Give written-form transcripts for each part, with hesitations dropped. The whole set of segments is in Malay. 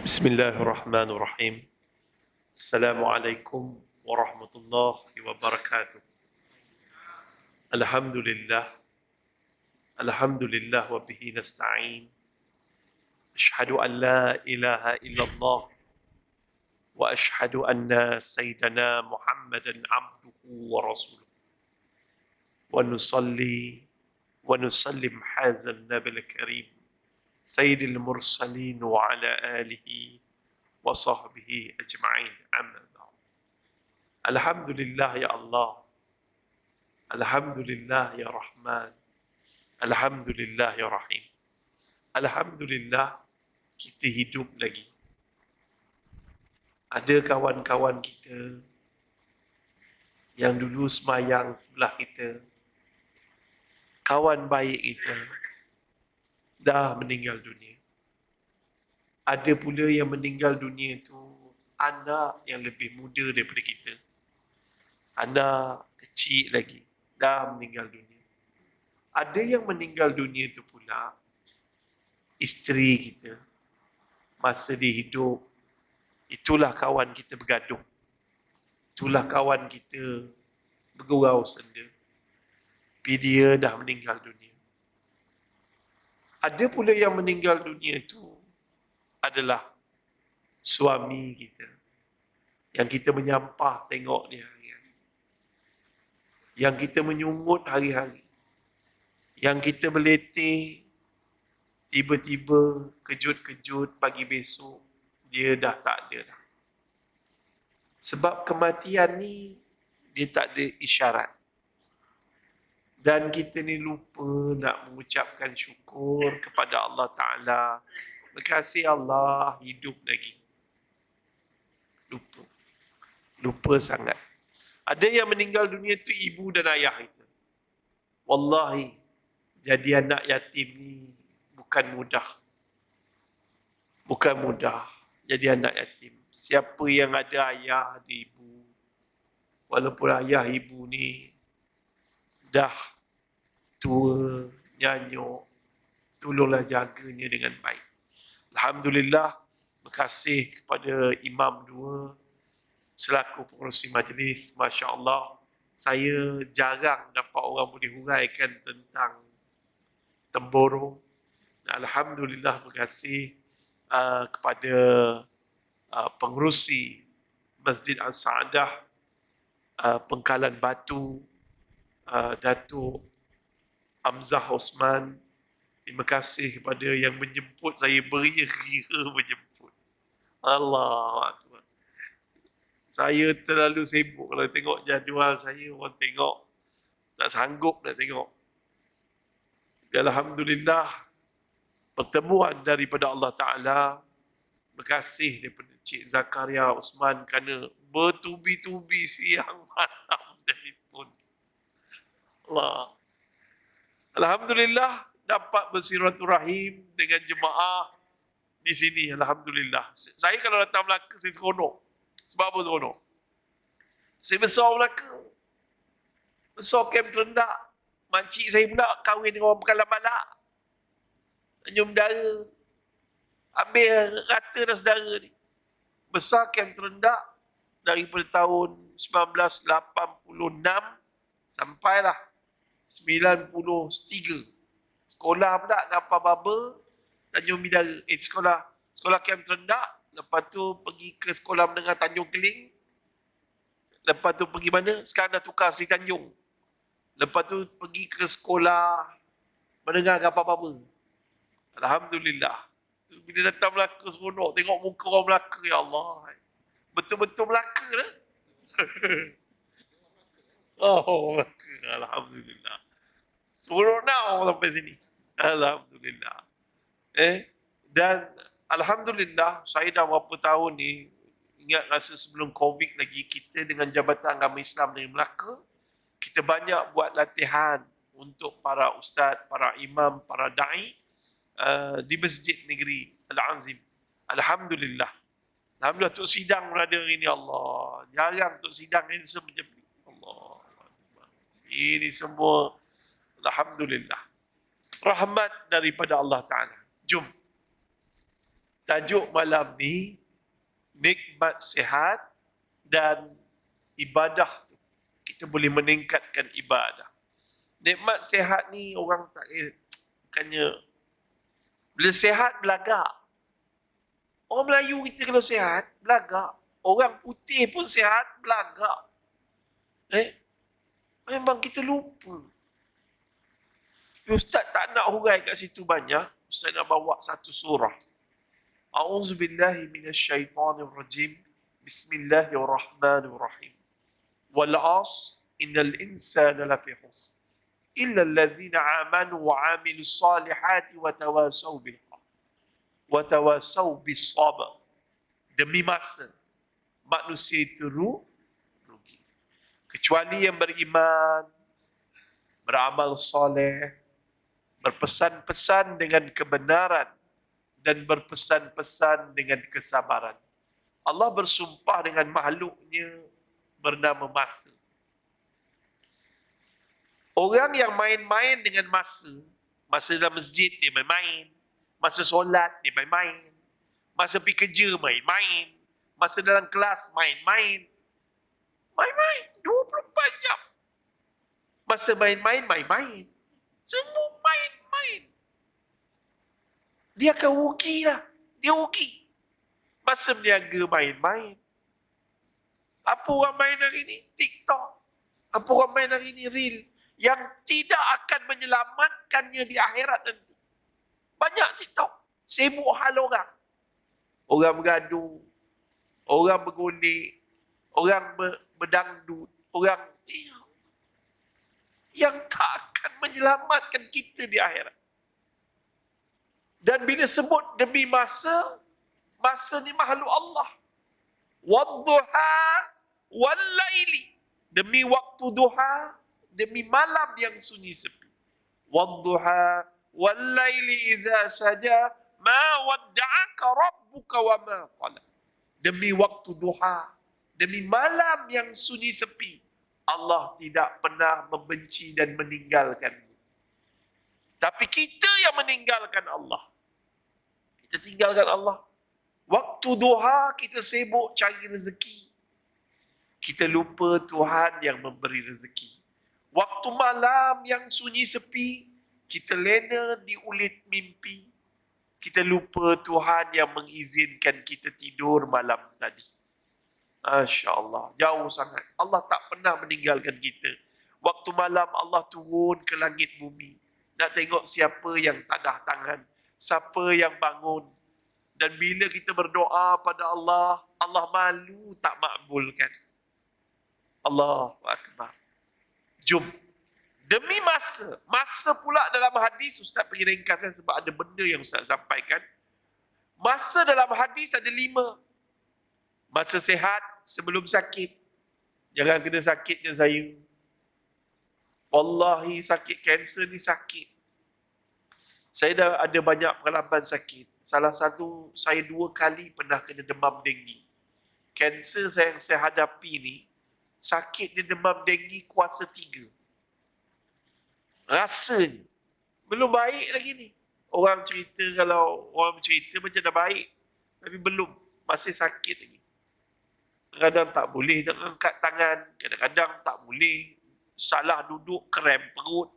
بسم الله الرحمن الرحيم. السلام عليكم ورحمة الله وبركاته. الحمد لله. الحمد لله وبه نستعين. أشهد أن لا إله إلا الله وأشهد أن سيدنا محمدا عبده ورسوله ونصلي ونسلم هذا النبي الكريم سيد المرسلين وعلى آله وصحبه أجمعين. أما بعد. الحمد لله يا الله. Alhamdulillah ya Rahman. Alhamdulillah ya Rahim. Alhamdulillah kita hidup lagi. Ada kawan-kawan kita yang dulu semayang sebelah kita, kawan baik kita, dah meninggal dunia. Ada pula yang meninggal dunia itu anak yang lebih muda daripada kita. Anak kecil lagi, dah meninggal dunia. Ada yang meninggal dunia itu pula isteri kita. Masa dia hidup, itulah kawan kita bergaduh. Itulah kawan kita bergurau senda. Tapi dia dah meninggal dunia. Ada pula yang meninggal dunia itu adalah suami kita. Yang kita menyampah tengok dia hari-hari. Yang kita menyungut hari-hari. Yang kita meletih, tiba-tiba kejut-kejut pagi besok, dia dah tak ada dah. Sebab kematian ni, dia tak ada isyarat. Dan kita ni lupa nak mengucapkan syukur kepada Allah Ta'ala. Berkasih Allah hidup lagi. Lupa. Lupa sangat. Ada yang meninggal dunia tu ibu dan ayah kita. Wallahi, jadi anak yatim ni bukan mudah. Bukan mudah jadi anak yatim. Siapa yang ada ayah, ada ibu, walaupun ayah ibu ni dah tua, nyanyuk, tolonglah jaganya dengan baik. Alhamdulillah, berkasih kepada imam dua selaku pengerusi majlis. Masya Allah, saya jarang dapat orang boleh huraikan tentang temburung. Alhamdulillah, berkasih kepada pengerusi Masjid Al-Sa'adah Pengkalan Batu, Datuk Hamzah Osman. Terima kasih kepada yang menjemput saya, beria-ria menjemput. Allah Akbar. Saya terlalu sibuk kalau tengok jadual saya, orang tengok tak sanggup nak tengok. Alhamdulillah, pertemuan daripada Allah Ta'ala, berkasih daripada Cik Zakaria Osman kerana bertubi-tubi siang malam telefon. Allah. Alhamdulillah dapat bersiraturahim dengan jemaah di sini. Alhamdulillah. Saya kalau datang Melaka, saya seronok. Sebab apa seronok? Saya besar Melaka. Besar Kem Terendak. Makcik saya pula kahwin dengan orang Pekalan Balak. Tanjung Dara. Habis rata dah saudara ni. Besar Kem Terendak daripada tahun 1986 sampailah 93. Sekolah pula Kapal Baba, Tanjung Bidara. Sekolah Kem Terendak. Lepas tu pergi ke sekolah menengah Tanjung Keling. Lepas tu pergi mana? Sekarang dah tukar Sri Tanjung. Lepas tu pergi ke sekolah menengah Kapal Baba. Alhamdulillah. Bila datang Melaka seronok, tengok muka orang Melaka, ya Allah. Betul-betul Melaka lah. Oh, Melaka. Alhamdulillah. Seronok now sampai sini. Alhamdulillah. Dan Alhamdulillah, saya dah berapa tahun ni, ingat rasa sebelum COVID lagi, kita dengan Jabatan Agama Islam dari Melaka, kita banyak buat latihan untuk para ustaz, para imam, para da'i di Masjid Negeri Al-Azim. Alhamdulillah. Alhamdulillah, Tok Sidang berada hari ini. Allah. Jarang Tok Sidang handsome macam ni. Allah. Ini semua Alhamdulillah. Rahmat daripada Allah Ta'ala. Jom. Tajuk malam ni, nikmat sihat dan ibadah tu. Kita boleh meningkatkan ibadah. Nikmat sihat ni orang tak bukannya bila sihat belagak. Orang Melayu kita kalau sihat belagak. Orang putih pun sihat belagak. Memang kita lupa. Ustaz tak nak hurai kat situ banyak. Ustaz nak bawa satu surah. A'udzubillahi minasyaitanirrajim. Bismillahirrahmanirrahim. Wal 'asr innal insana lafi khusr. Illa alladhina amanu wa 'amilus salihati wa tawasaw bil haqq wa tawasaw bis sabr. Demi masa manusia itu rugi. Kecuali yang beriman, beramal soleh, berpesan-pesan dengan kebenaran dan berpesan-pesan dengan kesabaran. Allah bersumpah dengan makhluknya bernama masa. Orang yang main-main dengan masa dalam masjid dia main-main, masa solat dia main-main, masa pergi kerja main-main, masa dalam kelas main-main, 24 jam. Masa main-main. Semua main-main. Dia akan rugi lah. Dia rugi. Masa berniaga main-main. Apa orang main hari ni? TikTok. Apa orang main hari ni? Reel. Yang tidak akan menyelamatkannya di akhirat nanti. Banyak TikTok. Sibuk hal orang. Orang bergaduh. Orang bergolek. Orang berdangdut. Orang yang tak akan menyelamatkan kita di akhirat. Dan bila sebut demi masa ni makhluk Allah. Wadduha wallaili. Demi waktu duha, demi malam yang sunyi sepi. Wadduha wallaili iza saja ma wadda'aka rabbuka wa ma qala. Demi waktu duha, demi malam yang sunyi sepi. Allah tidak pernah membenci dan meninggalkanmu. Tapi kita yang meninggalkan Allah. Kita tinggalkan Allah. Waktu duha kita sibuk cari rezeki. Kita lupa Tuhan yang memberi rezeki. Waktu malam yang sunyi sepi, kita lena di ulit mimpi. Kita lupa Tuhan yang mengizinkan kita tidur malam tadi. Masya Allah, jauh sangat. Allah tak pernah meninggalkan kita. Waktu malam Allah turun ke langit bumi. Nak tengok siapa yang tadah tangan. Siapa yang bangun. Dan bila kita berdoa pada Allah, Allah malu tak makbulkan. Allahu Akbar. Jom. Demi masa. Masa pula dalam hadis, Ustaz pergi ringkaskan sebab ada benda yang Ustaz sampaikan. Masa dalam hadis ada 5. Masa sihat sebelum sakit. Jangan kena sakit je saya. Wallahi sakit kanser ni sakit. Saya dah ada banyak pengalaman sakit. Salah satu, saya 2 kali pernah kena demam denggi. Kanser yang saya hadapi ni, sakit dia demam denggi kuasa 3. Rasanya. Belum baik lagi ni. Orang cerita kalau orang cerita macam dah baik. Tapi belum. Masih sakit lagi. Kadang-kadang tak boleh nak angkat tangan. Kadang-kadang tak boleh. Salah duduk, krem perut.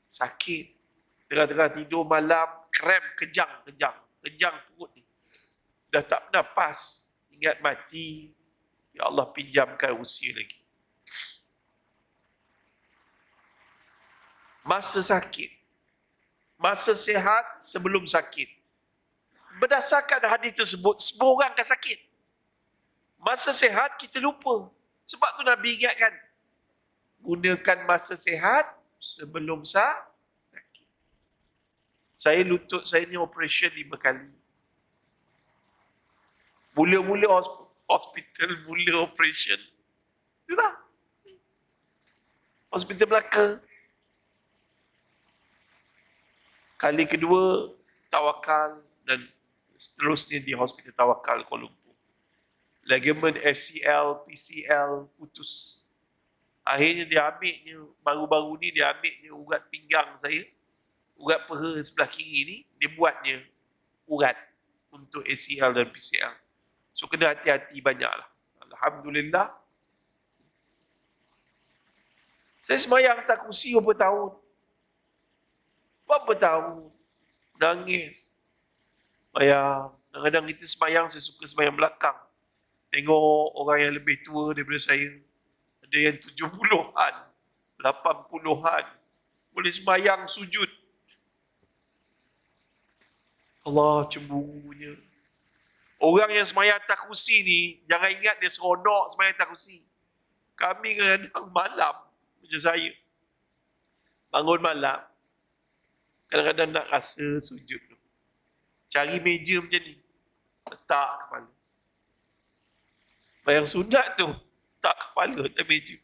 Sakit. Tengah-tengah tidur malam, krem kejang perut ni. Dah tak bernafas. Ingat mati. Ya Allah pinjamkan usia lagi. Masa sakit. Masa sihat sebelum sakit. Berdasarkan hadis tersebut, semua orang akan sakit. Masa sihat kita lupa. Sebab tu Nabi ingatkan. Gunakan masa sihat sebelum sakit. Saya lutut saya ni operation 5 kali. Mula-mula hospital, mula operation. Itulah. Hospital Melaka. Kali kedua, Tawakal dan seterusnya di Hospital Tawakal Kuala Lumpur. Ligamen ACL, PCL putus. Akhirnya dia ambilnya, baru-baru ni dia ambilnya urat pinggang saya. Urat peha sebelah kiri ni, dia buatnya urat. untuk ACL dan PCL. So kena hati-hati banyaklah. Alhamdulillah. Saya sembahyang tak kursi berapa tahun. Berapa tahun. Nangis. Kadang-kadang kita sembahyang, saya suka sembahyang belakang. Tengok orang yang lebih tua daripada saya. Ada yang 70-an, 80-an. Boleh sembahyang sujud. Allah cemburunya. Orang yang sembahyang atas kursi ni, jangan ingat dia seronok sembahyang atas kursi. Kami kadang-kadang malam, macam saya. Bangun malam, kadang-kadang nak rasa sujud tu. Cari meja macam ni. Letak kepala. Bayang sunat tu, tak kepala atas meja.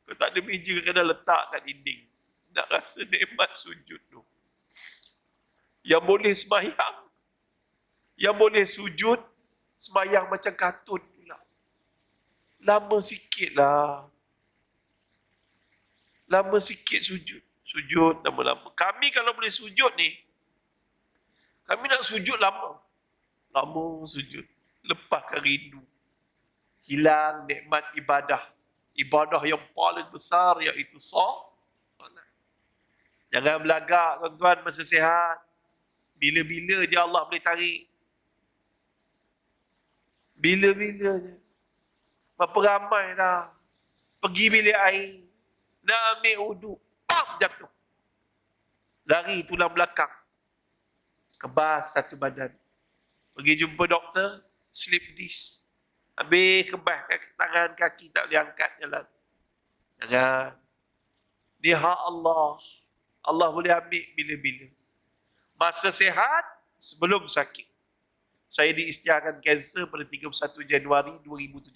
Kalau tak ada meja, kadang-kadang letak kat dinding. Nak rasa nikmat sujud tu. Yang boleh sembahyang, yang boleh sujud, sembahyang macam kartun pula. Lama sikit lah. Lama sikit sujud. Sujud lama-lama. Kami kalau boleh sujud ni, kami nak sujud lama. Lama sujud. Lepaskan rindu. Hilang nikmat ibadah. Ibadah yang paling besar iaitu solat. Jangan belagak tuan-tuan masa sihat. Bila-bila je Allah boleh tarik. Bila-bila je. Berapa ramai dah. Pergi bilik air. Nak ambil uduk. Pam! Jatuh. Lari tulang belakang. Kebas satu badan. Pergi jumpa doktor. Slip disc. Habis kebas tangan kaki tak boleh angkat jalan. Jangan. Dia hak Allah. Allah boleh ambil bila-bila. Masa sihat, sebelum sakit. Saya diisytiharkan kanser pada 31 Januari 2017.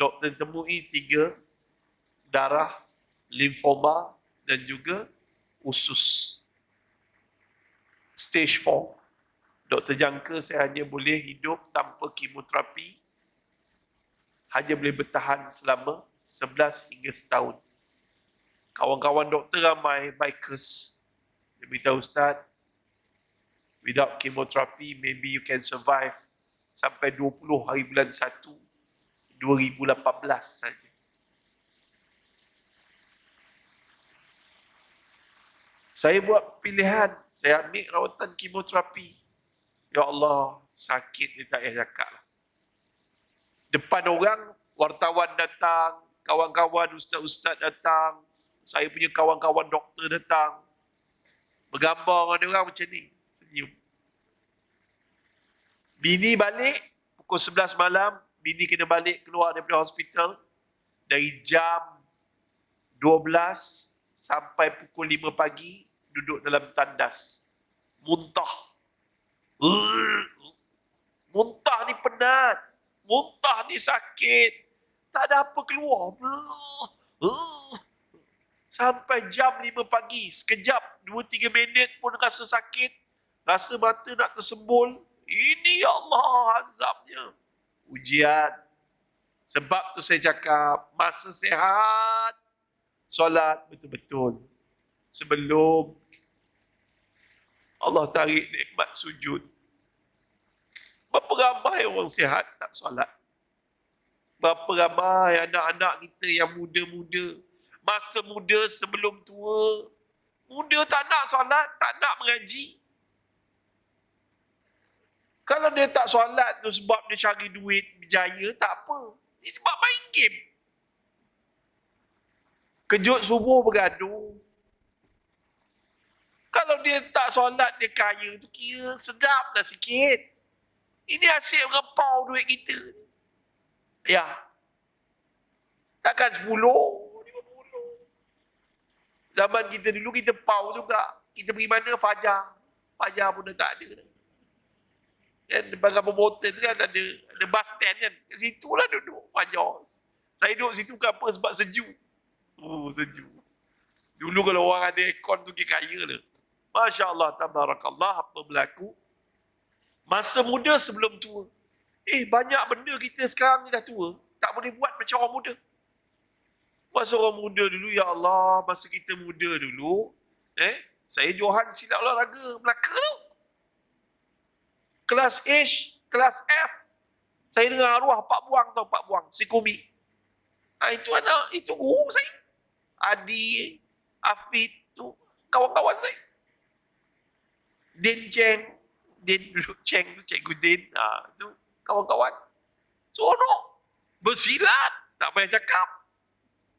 Doktor temui 3 darah, limfoma dan juga usus. Stage 4. Doktor jangka saya hanya boleh hidup tanpa kemoterapi. Hanya boleh bertahan selama 11 hingga setahun. Kawan-kawan doktor ramai bikers. Dia beritahu, Ustaz, without chemotherapy, maybe you can survive sampai 20 hari bulan 1, 2018 saja. Saya buat pilihan, saya ambil rawatan kemoterapi. Ya Allah, sakit dia tak payah cakap lah. Depan orang, wartawan datang, kawan-kawan ustaz-ustaz datang, saya punya kawan-kawan doktor datang. Bergambar dengan orang macam ni. Senyum. Bini balik, pukul 11 malam, bini kena balik keluar daripada hospital. Dari jam 12 sampai pukul 5 pagi, duduk dalam tandas. Muntah. Muntah ni penat. Muntah ni sakit. Tak ada apa keluar. Sampai jam 5 pagi. Sekejap, 2-3 minit pun rasa sakit. Rasa mata nak tersembul. Ini ya Allah azabnya. Ujian. Sebab tu saya cakap, masa sihat, solat betul-betul. Sebelum Allah tarik nikmat sujud. Berapa ramai orang sihat tak solat? Berapa ramai anak-anak kita yang muda-muda. Masa muda sebelum tua. Muda tak nak solat, tak nak mengaji. Kalau dia tak solat tu sebab dia cari duit, berjaya, tak apa. Ini sebab main game. Kejut subuh bergaduh. Kalau dia tak solat, dia kaya tu kira sedaplah sikit. Ini asyik merempau duit kita. Ya. Takkan 10, 50. Zaman kita dulu, kita pau juga. Kita pergi mana? Fajar. Fajar pun dah tak ada. Kan, depan kapal motor tu kan ada bus stand kan. Kat situ lah duduk Fajar. Saya duduk situ kenapa? Sebab sejuk. Oh, sejuk. Dulu kalau orang ada aircon tu, dia kaya lah. Masya Allah, tabarakallah, apa berlaku. Masa muda sebelum tua. Banyak benda kita sekarang ni dah tua. Tak boleh buat macam orang muda. Masa orang muda dulu, ya Allah, masa kita muda dulu, saya Johan silap olahraga Melaka tu. Kelas H, kelas F. Saya dengar arwah Pak Buang tau, Pak Buang, si Kumi. Itu anak, itu guru saya. Adi, Afid, tu kawan-kawan saya. Din Cheng, Din Cheng tu Cikgu Din, tu kawan-kawan. Seronok. Bersilat, tak payah cakap.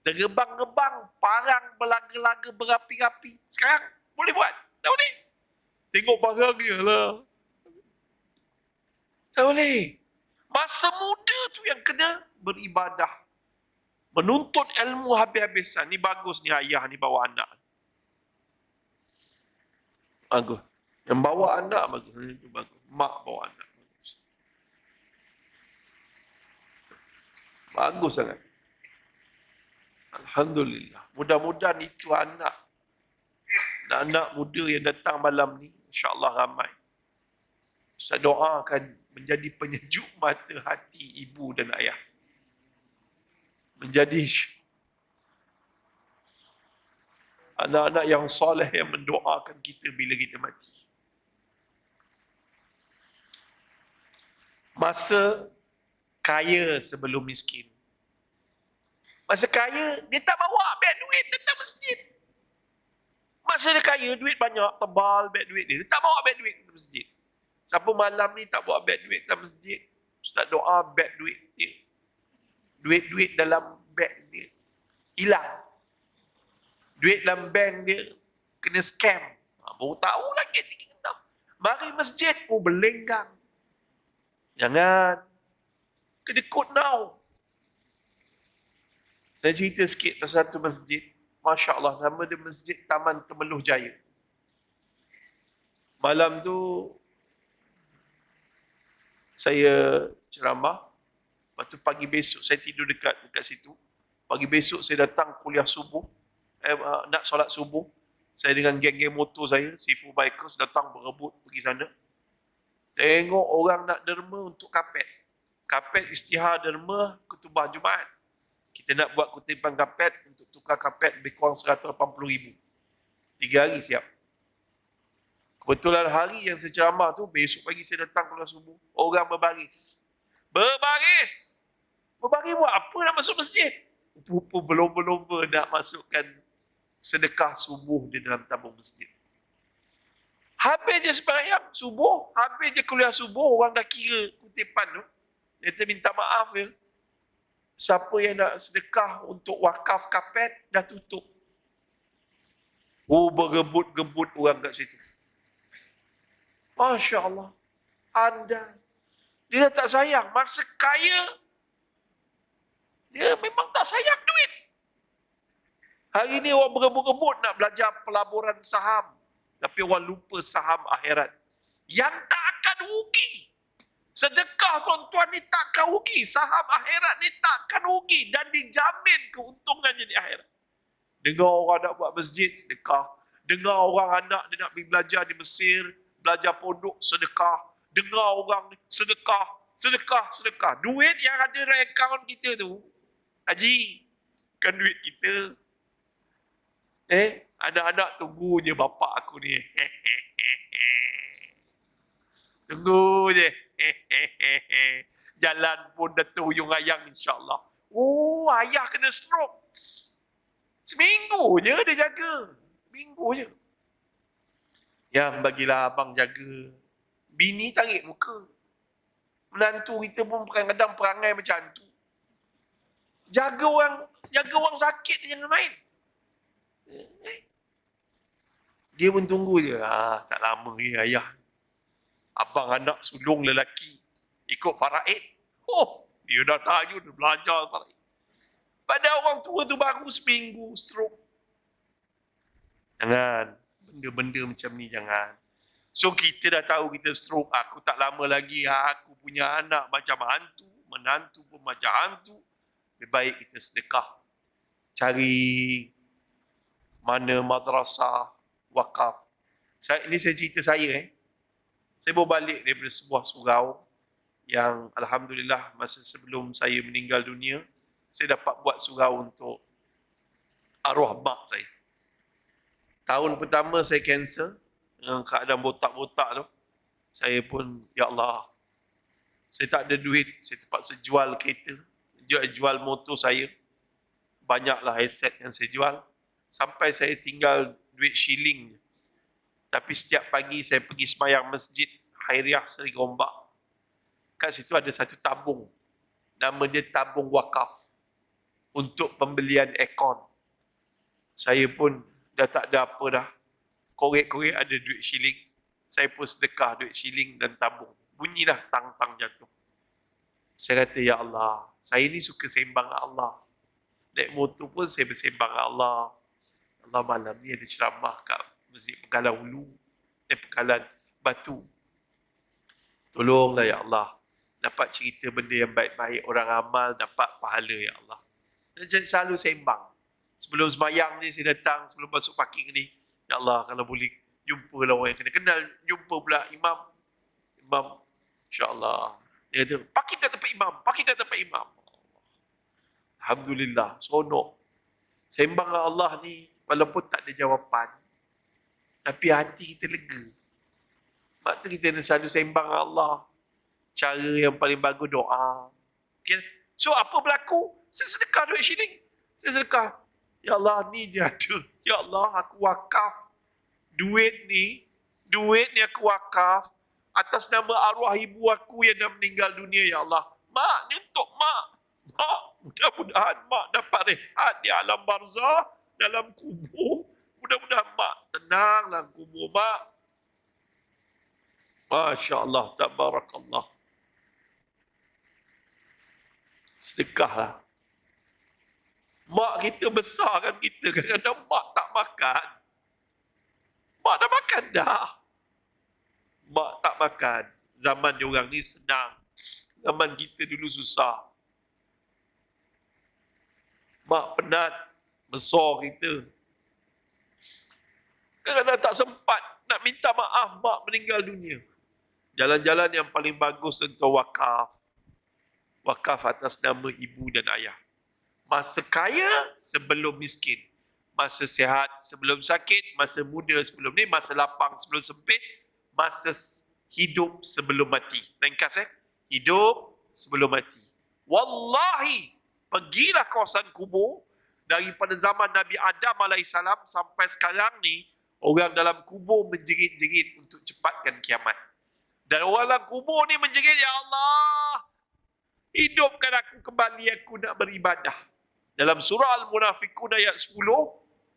Terbang-gebang, parang berlaga-laga berapi-api. Sekarang boleh buat. Tak boleh. Tengok parang dia lah. Tak boleh. Masa muda tu yang kena beribadah. Menuntut ilmu habis-habisan. Ni bagus ni ayah ni bawa anak. Bagus. Yang bawa anak bagus. Itu bagus. Mak bawa anak. Bagus. Bagus sangat. Alhamdulillah. Mudah-mudahan itu anak muda yang datang malam ni. InsyaAllah ramai. Saya doakan menjadi penyejuk mata hati ibu dan ayah. Menjadi anak-anak yang soleh yang mendoakan kita bila kita mati. Masa kaya sebelum miskin. Masa kaya, dia tak bawa beg duit datang masjid. Masa dia kaya, duit banyak, tebal beg duit dia. Dia tak bawa beg duit ke masjid. Siapa malam ni tak bawa beg duit ke masjid, Ustaz doa beg duit dia. Duit-duit dalam beg dia hilang. Duit dalam bank dia kena scam. Baru tahu lagi tinggal. Mari masjid, berlenggang. Jangan. Kedekut now. Saya cerita sikit pasal satu masjid. Masya Allah, nama dia Masjid Taman Temeluh Jaya. Malam tu, saya ceramah. Lepas tu pagi besok, saya tidur dekat situ. Pagi besok, saya datang kuliah subuh. Nak solat subuh. Saya dengan geng-geng motor saya, Sifu Bikers, datang berebut pergi sana. Tengok orang nak derma untuk kapet. Kapet istihar derma ketubah Jumaat. Kita nak buat kutipan kapet untuk tukar kapet lebih kurang 180,000. 3 hari siap. Kebetulan hari yang saya ceramah tu, besok pagi saya datang kuliah subuh. Orang berbaris. Berbaris! Berbaris buat apa nak masuk masjid? Pupu berlomba-lomba nak masukkan sedekah subuh di dalam tabung masjid. Habis je sembahyang subuh, habis je kuliah subuh, orang dah kira kutipan tu. Dia minta maaf ya. Siapa yang nak sedekah untuk wakaf kapet, dah tutup. Berebut-gebut orang kat situ. Masya Allah. Anda. Dia dah tak sayang. Masa kaya, dia memang tak sayang duit. Hari ni orang berebut-gebut nak belajar pelaburan saham. Tapi orang lupa saham akhirat. Yang tak akan rugi. Sedekah tuan-tuan ni takkan rugi. Saham akhirat ni takkan rugi. Dan dijamin keuntungannya di akhirat. Dengar orang nak buat masjid, sedekah. Dengar orang anak dia nak pergi belajar di Mesir, belajar pondok, sedekah. Dengar orang ni, sedekah, sedekah, sedekah. Duit yang ada dalam akaun kita tu, Haji, kan duit kita. Anak-anak tunggu je bapak aku ni. Tunggu je. Jalan pun dah tuyung ayang insyaAllah. Ayah kena stroke. Seminggu je dia jaga. Minggu je. Yang bagilah abang jaga. Bini tarik muka. Menantu kita pun kadang-kadang perangai macam tu. Jaga orang sakit jangan main. Dia pun tunggu je. Tak lama ni ayah. Abang anak sulung lelaki. Ikut faraid. Dia dah tahu, dia belajar faraid. Pada orang tua tu baru seminggu stroke. Jangan. Benda-benda macam ni jangan. So kita dah tahu kita stroke. Aku tak lama lagi. Aku punya anak macam hantu. Menantu pun macam hantu. Lebih baik kita sedekah. Cari mana madrasah wakaf. Ini saya cerita saya. Saya baru balik daripada sebuah surau yang alhamdulillah masa sebelum saya meninggal dunia, saya dapat buat surau untuk arwah mak saya. Tahun pertama saya kanser dengan keadaan botak-botak tu. Saya pun, ya Allah, saya tak ada duit, saya terpaksa jual kereta, jual motor saya. Banyaklah aset yang saya jual. Sampai saya tinggal duit shilling. Tapi setiap pagi saya pergi sembahyang masjid Khairiah Seri Gombak. Kat situ ada satu tabung. Nama dia tabung wakaf. Untuk pembelian aircon. Saya pun dah tak ada apa dah. Korek-korek ada duit shilling. Saya pun sedekah duit shilling dan tabung. Bunyilah tang-tang jatuh. Saya kata, ya Allah, saya ni suka sembang Allah. Naik motor pun saya bersembang Allah. Allah, malam ni ada ceramah kat Masjid Pegalan Hulu. Pegalan Batu. Tolonglah ya Allah. Dapat cerita benda yang baik-baik. Orang amal dapat pahala ya Allah. Dan selalu sembang. Sebelum sembahyang ni saya datang, sebelum masuk parking ni. Ya Allah, kalau boleh jumpa lah orang yang kena kenal. Jumpa pula imam. Imam, insyaAllah. Dia kata, parking kat tempat imam. Parking kat tempat imam. Alhamdulillah, seronok. Sembang dengan Allah ni, walaupun tak ada jawapan, tapi hati kita lega. Sebab tu kita nak selalu sembang dengan Allah. Cara yang paling bagus doa. Okay. So apa berlaku? Saya sedekah duit shilling. Saya sedekah. Ya Allah, ni je ada. Ya Allah, aku wakaf. Duit ni aku wakaf atas nama arwah ibu aku yang dah meninggal dunia, ya Allah. Mak, ni untuk mak. Mak, mudah-mudahan mak dapat rehat di alam barzah, dalam kubur. Mudah-mudahan mak tenang dalam kubur mak. Masya Allah, tabarakallah. Sedekahlah. Mak kita besarkan kita, kadang-kadang mak tak makan. Mak dah makan dah. Mak tak makan. Zaman diorang ni senang. Zaman kita dulu susah. Mak penat. Besar kita. Kadang-kadang tak sempat nak minta maaf mak meninggal dunia. Jalan-jalan yang paling bagus tentang wakaf. Wakaf atas nama ibu dan ayah. Masa kaya sebelum miskin. Masa sihat sebelum sakit. Masa muda sebelum ni. Masa lapang sebelum sempit. Masa hidup sebelum mati. Ringkas hidup sebelum mati. Wallahi, pergilah kawasan kubur. Daripada zaman Nabi Adam AS sampai sekarang ni, orang dalam kubur menjerit-jerit untuk cepatkan kiamat. Dan orang dalam kubur ni menjerit, ya Allah, hidupkan aku kembali, aku nak beribadah. Dalam surah Al-Munafiqun ayat 10,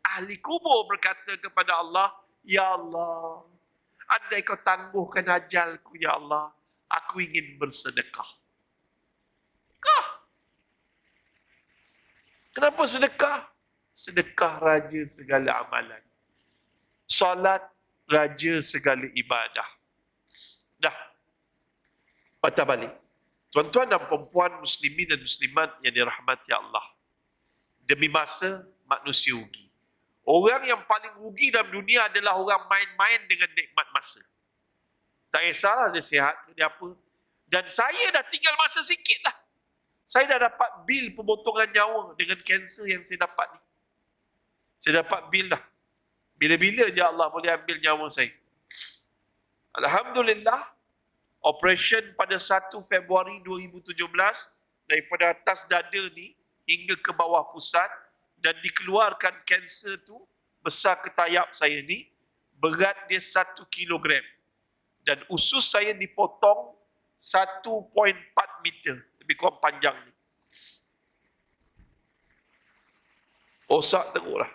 ahli kubur berkata kepada Allah, ya Allah, andai kau tangguhkan ajalku, ya Allah, aku ingin bersedekah. Kenapa sedekah? Sedekah raja segala amalan. Salat raja segala ibadah. Dah. Patah balik. Tuan-tuan dan perempuan muslimin dan muslimat yang dirahmati Allah. Demi masa, manusia rugi. Orang yang paling rugi dalam dunia adalah orang main-main dengan nikmat masa. Tak kisahlah dia sihat ke dia apa. Dan saya dah tinggal masa sikit lah. Saya dah dapat bil pemotongan nyawa dengan kanser yang saya dapat ni. Saya dapat bil dah. Bila-bila je Allah boleh ambil nyawa saya. Alhamdulillah, operation pada 1 Februari 2017 daripada atas dada ni hingga ke bawah pusat dan dikeluarkan kanser tu besar ketayap saya ni, berat dia 1 kilogram. Dan usus saya dipotong 1.4 meter. Lebih kurang panjang ni. Rosak teruklah.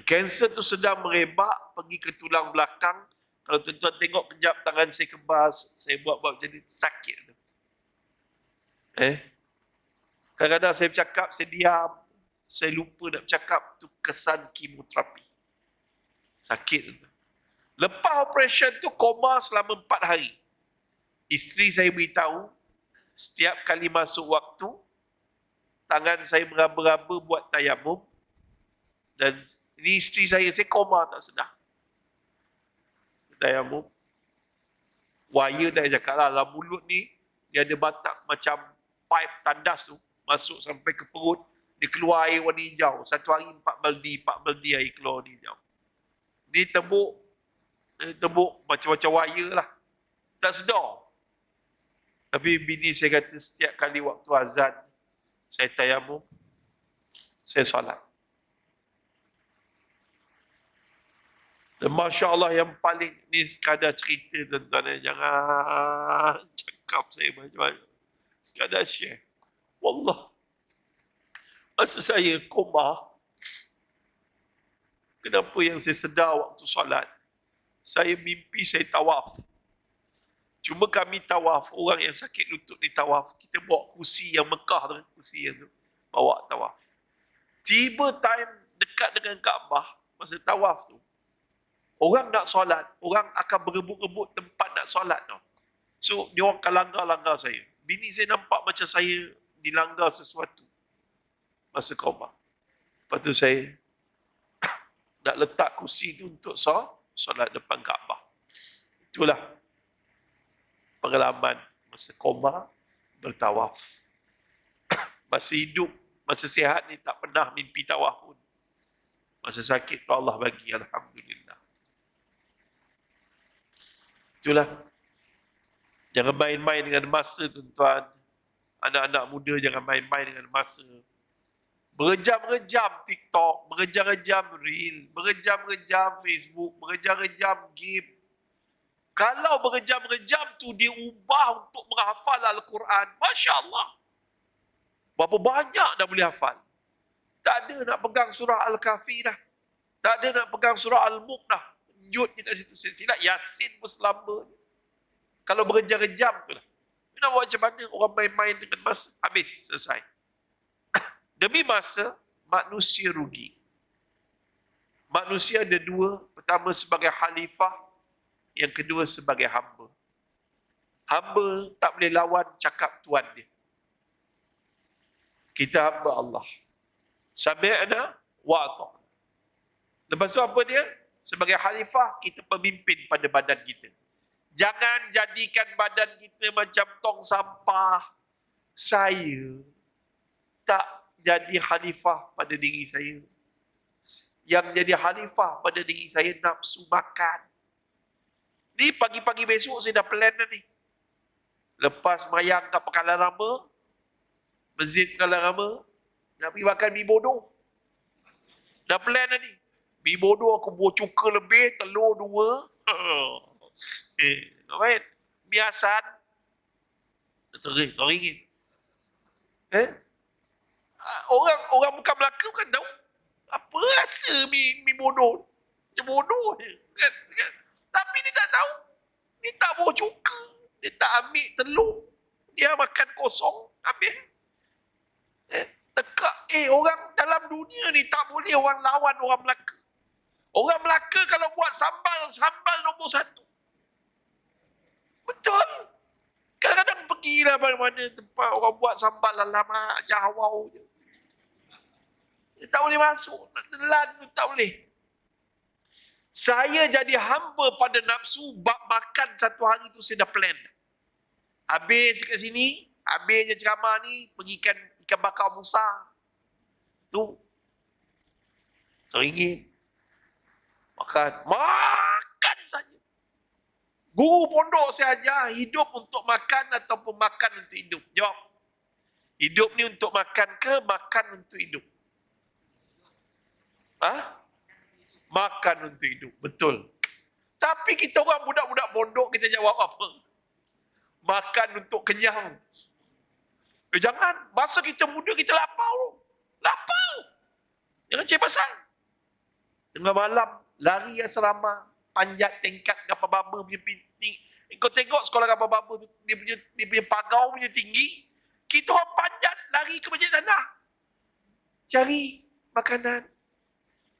Kanser tu sedang merebak, pergi ke tulang belakang. Kalau tuan-tuan tengok kejap tangan saya kebas, saya buat-buat jadi sakit tu. Kadang-kadang saya bercakap, saya diam. Saya lupa nak bercakap, tu kesan kemoterapi. Sakit tu. Lepas operation tu koma selama 4 hari. Isteri saya beritahu, setiap kali masuk waktu, tangan saya meraba-raba buat tayamum. Dan ini isteri saya koma tak sedar. Tayamum. Wire tak cakap lah, dalam mulut ni, dia ada batak macam pipe tandas tu, masuk sampai ke perut, dia keluar air warna hijau. Satu hari 4 baldi air keluar warna hijau. Ni tembuk macam-macam wire lah. Tak sedar. Tapi bini saya kata setiap kali waktu azan, saya tayamum, saya solat. Dan Masya Allah yang paling, ni sekadar cerita tuan-tuan. Jangan cakap saya macam-macam. Sekadar share. Wallah. Masa saya koma, kenapa yang saya sedar waktu solat? Saya mimpi saya tawaf. Cuma kami tawaf, orang yang sakit lutut ni tawaf. Kita bawa kursi yang Mekah tu, kursi yang tu. Bawa tawaf. Tiba time dekat dengan Kaabah, masa tawaf tu, orang nak solat, orang akan berebut-rebut tempat nak solat tau. So, dia orang akan langgar-langgar saya. Bini saya nampak macam saya dilanggar sesuatu. Masa koma. Lepas tu saya nak letak kursi tu untuk solat depan Kaabah. Itulah pengalaman masa koma bertawaf. Masa hidup, masa sihat ni tak pernah mimpi tawaf pun. Masa sakit tu Allah bagi, alhamdulillah. Itulah. Jangan main-main dengan masa, tuan-tuan. Anak-anak muda jangan main-main dengan masa. Berjam-jam TikTok, berjam-jam Reel, berjam-jam Facebook, berjam-jam game. Kalau berjam-jam tu dia ubah untuk menghafal Al-Quran, Masya Allah. Berapa banyak dah boleh hafal. Tak ada nak pegang surah Al-Kahfi dah. Tak ada nak pegang surah Al-Mulk dah. Jut ni kat situ. Silap Yasin pun selamba. Kalau berjam-jam tu lah. Nak buat macam mana orang main-main dengan masa? Habis, selesai. Demi masa, manusia rugi. Manusia ada dua. Pertama sebagai khalifah. Yang kedua sebagai hamba. Hamba tak boleh lawan cakap Tuhan dia. Kita hamba Allah. Sami'na wa ata'na. Lepas tu apa dia? Sebagai khalifah, kita pemimpin pada badan kita. Jangan jadikan badan kita macam tong sampah. Saya tak jadi khalifah pada diri saya. Yang jadi khalifah pada diri saya nafsu makan. Ni pagi-pagi besok saya dah plan dah ni. Lepas mayang kat Pekalan Rama, Masjid Pekalan Rama, nak pergi makan mi bodoh. Dah plan dah ni. Mi bodoh aku buat cuka lebih, telur 2. Ngapain? Mi asan, RM1. Orang bukan Melaka kan tahu. Apa rasa mi bodoh? Macam bodoh je. Kan? Tapi dia tak tahu. Dia tak bawa cuka. Dia tak ambil telur. Dia makan kosong. Habis. Tekak. Orang dalam dunia ni tak boleh orang lawan orang Melaka. Orang Melaka kalau buat sambal nombor 1. Betul. Kadang-kadang pergilah mana-mana tempat orang buat sambal alamak jahwau je. Dia tak boleh masuk. Nak telan tu tak boleh. Saya jadi hamba pada nafsu, bab makan satu hari tu saya dah plan. Habis kat sini, habisnya ceramah ni, pergi ikan bakar Musa. Tu. RM1. Makan saja. Guru pondok saya ajar, hidup untuk makan ataupun makan untuk hidup. Jawab. Hidup ni untuk makan ke makan untuk hidup? Makan untuk hidup. Betul. Tapi kita orang budak-budak pondok, kita jawab apa? Makan untuk kenyang. Jangan. Masa kita muda, kita lapar. Lapar. Jangan cari pasal. Tengah malam, lari asrama, panjat tingkat kapal baba punya pinting. Kau tengok sekolah kapal baba tu, dia punya pagau punya tinggi. Kita orang panjat, lari ke Masjid Tanah. Cari makanan.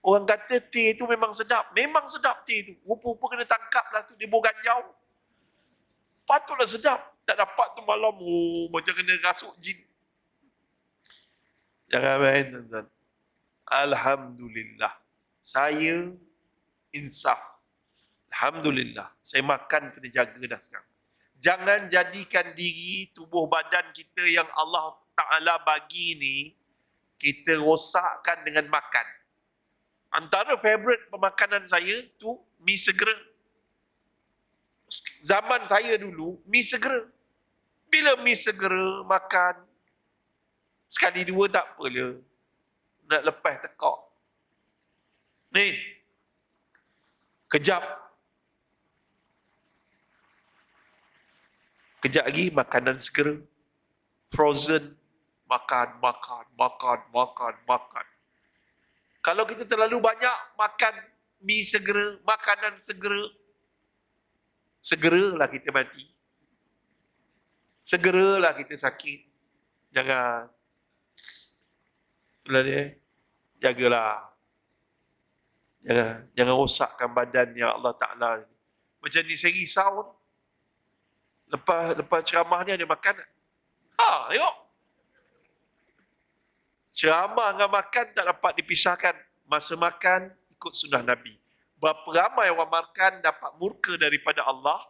Orang kata teh tu memang sedap. Memang sedap teh tu. Rupa-rupa kena tangkap lah tu. Dia bawa ganjau. Patutlah sedap. Tak dapat tu malam. Macam kena rasuk jin. Jangan main, tuan-tuan. Alhamdulillah. Saya insaf. Alhamdulillah. Saya makan kena jaga dah sekarang. Jangan jadikan diri tubuh badan kita yang Allah Ta'ala bagi ni, kita rosakkan dengan makan. Antara favourite pemakanan saya tu mi segera. Zaman saya dulu, mi segera. Bila mi segera makan, sekali dua tak apalah. Nak lepas tekak. Ni, kejap. Kejap lagi makanan segera. Frozen. Makan, makan, makan, makan, makan. Kalau kita terlalu banyak makan mi segera, makanan segera, segeralah kita mati. Segeralah kita sakit. Jangan. Itulah dia. Jagalah. Jangan rosakkan badan yang Allah Ta'ala. Macam ni saya risau. Lepas ceramah ni ada makan. Tengok. Ceramah dengan makan tak dapat dipisahkan. Masa makan, ikut sunnah Nabi. Berapa ramai orang makan dapat murka daripada Allah.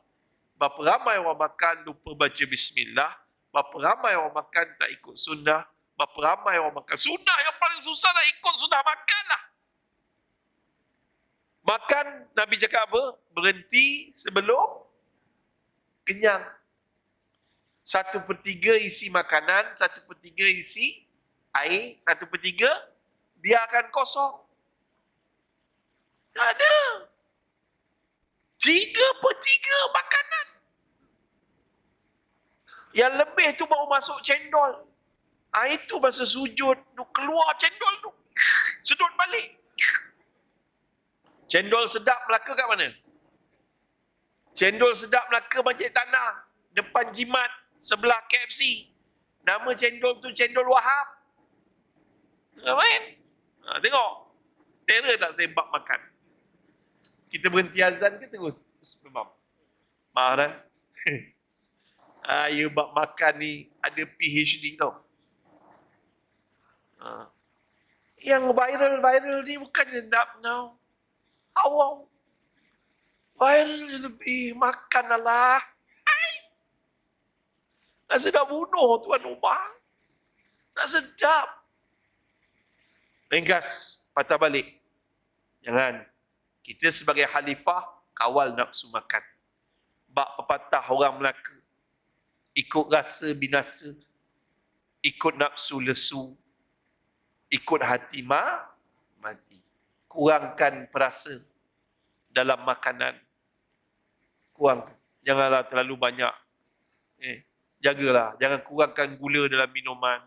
Berapa ramai orang makan lupa baca bismillah. Berapa ramai orang makan tak ikut sunnah. Berapa ramai orang makan. Sunnah yang paling susah nak ikut sunnah makan lah. Makan, Nabi cakap apa? Berhenti sebelum kenyang. 1/3 isi makanan, 1/3 isi air, 1/3 biarkan kosong. Tak ada. 3/3 makanan. Yang lebih tu baru masuk cendol. Itu masa sujud, keluar cendol tu. Sedut balik. Cendol sedap Melaka kat mana? Cendol sedap Melaka Masjid Tanah. Depan jimat, sebelah KFC. Nama cendol tu Cendol Wahab. Main? Tengok. Terror tak saya bab makan. Kita berhenti azan ke terus? Memang. Maaf dah. Ya bab makan ni ada PhD tau. Yang viral ni bukannya now. Awam. Viral lebih makan lah. Tak sedap bunuh Tuan Umar. Tak sedap. Ringkas, patah balik. Jangan. Kita sebagai khalifah, kawal nafsu makan. Bak pepatah orang Melaka. Ikut rasa binasa. Ikut nafsu lesu. Ikut hati mati. Kurangkan perasa dalam makanan. Kurang. Janganlah terlalu banyak. Jagalah. Jangan kurangkan gula dalam minuman.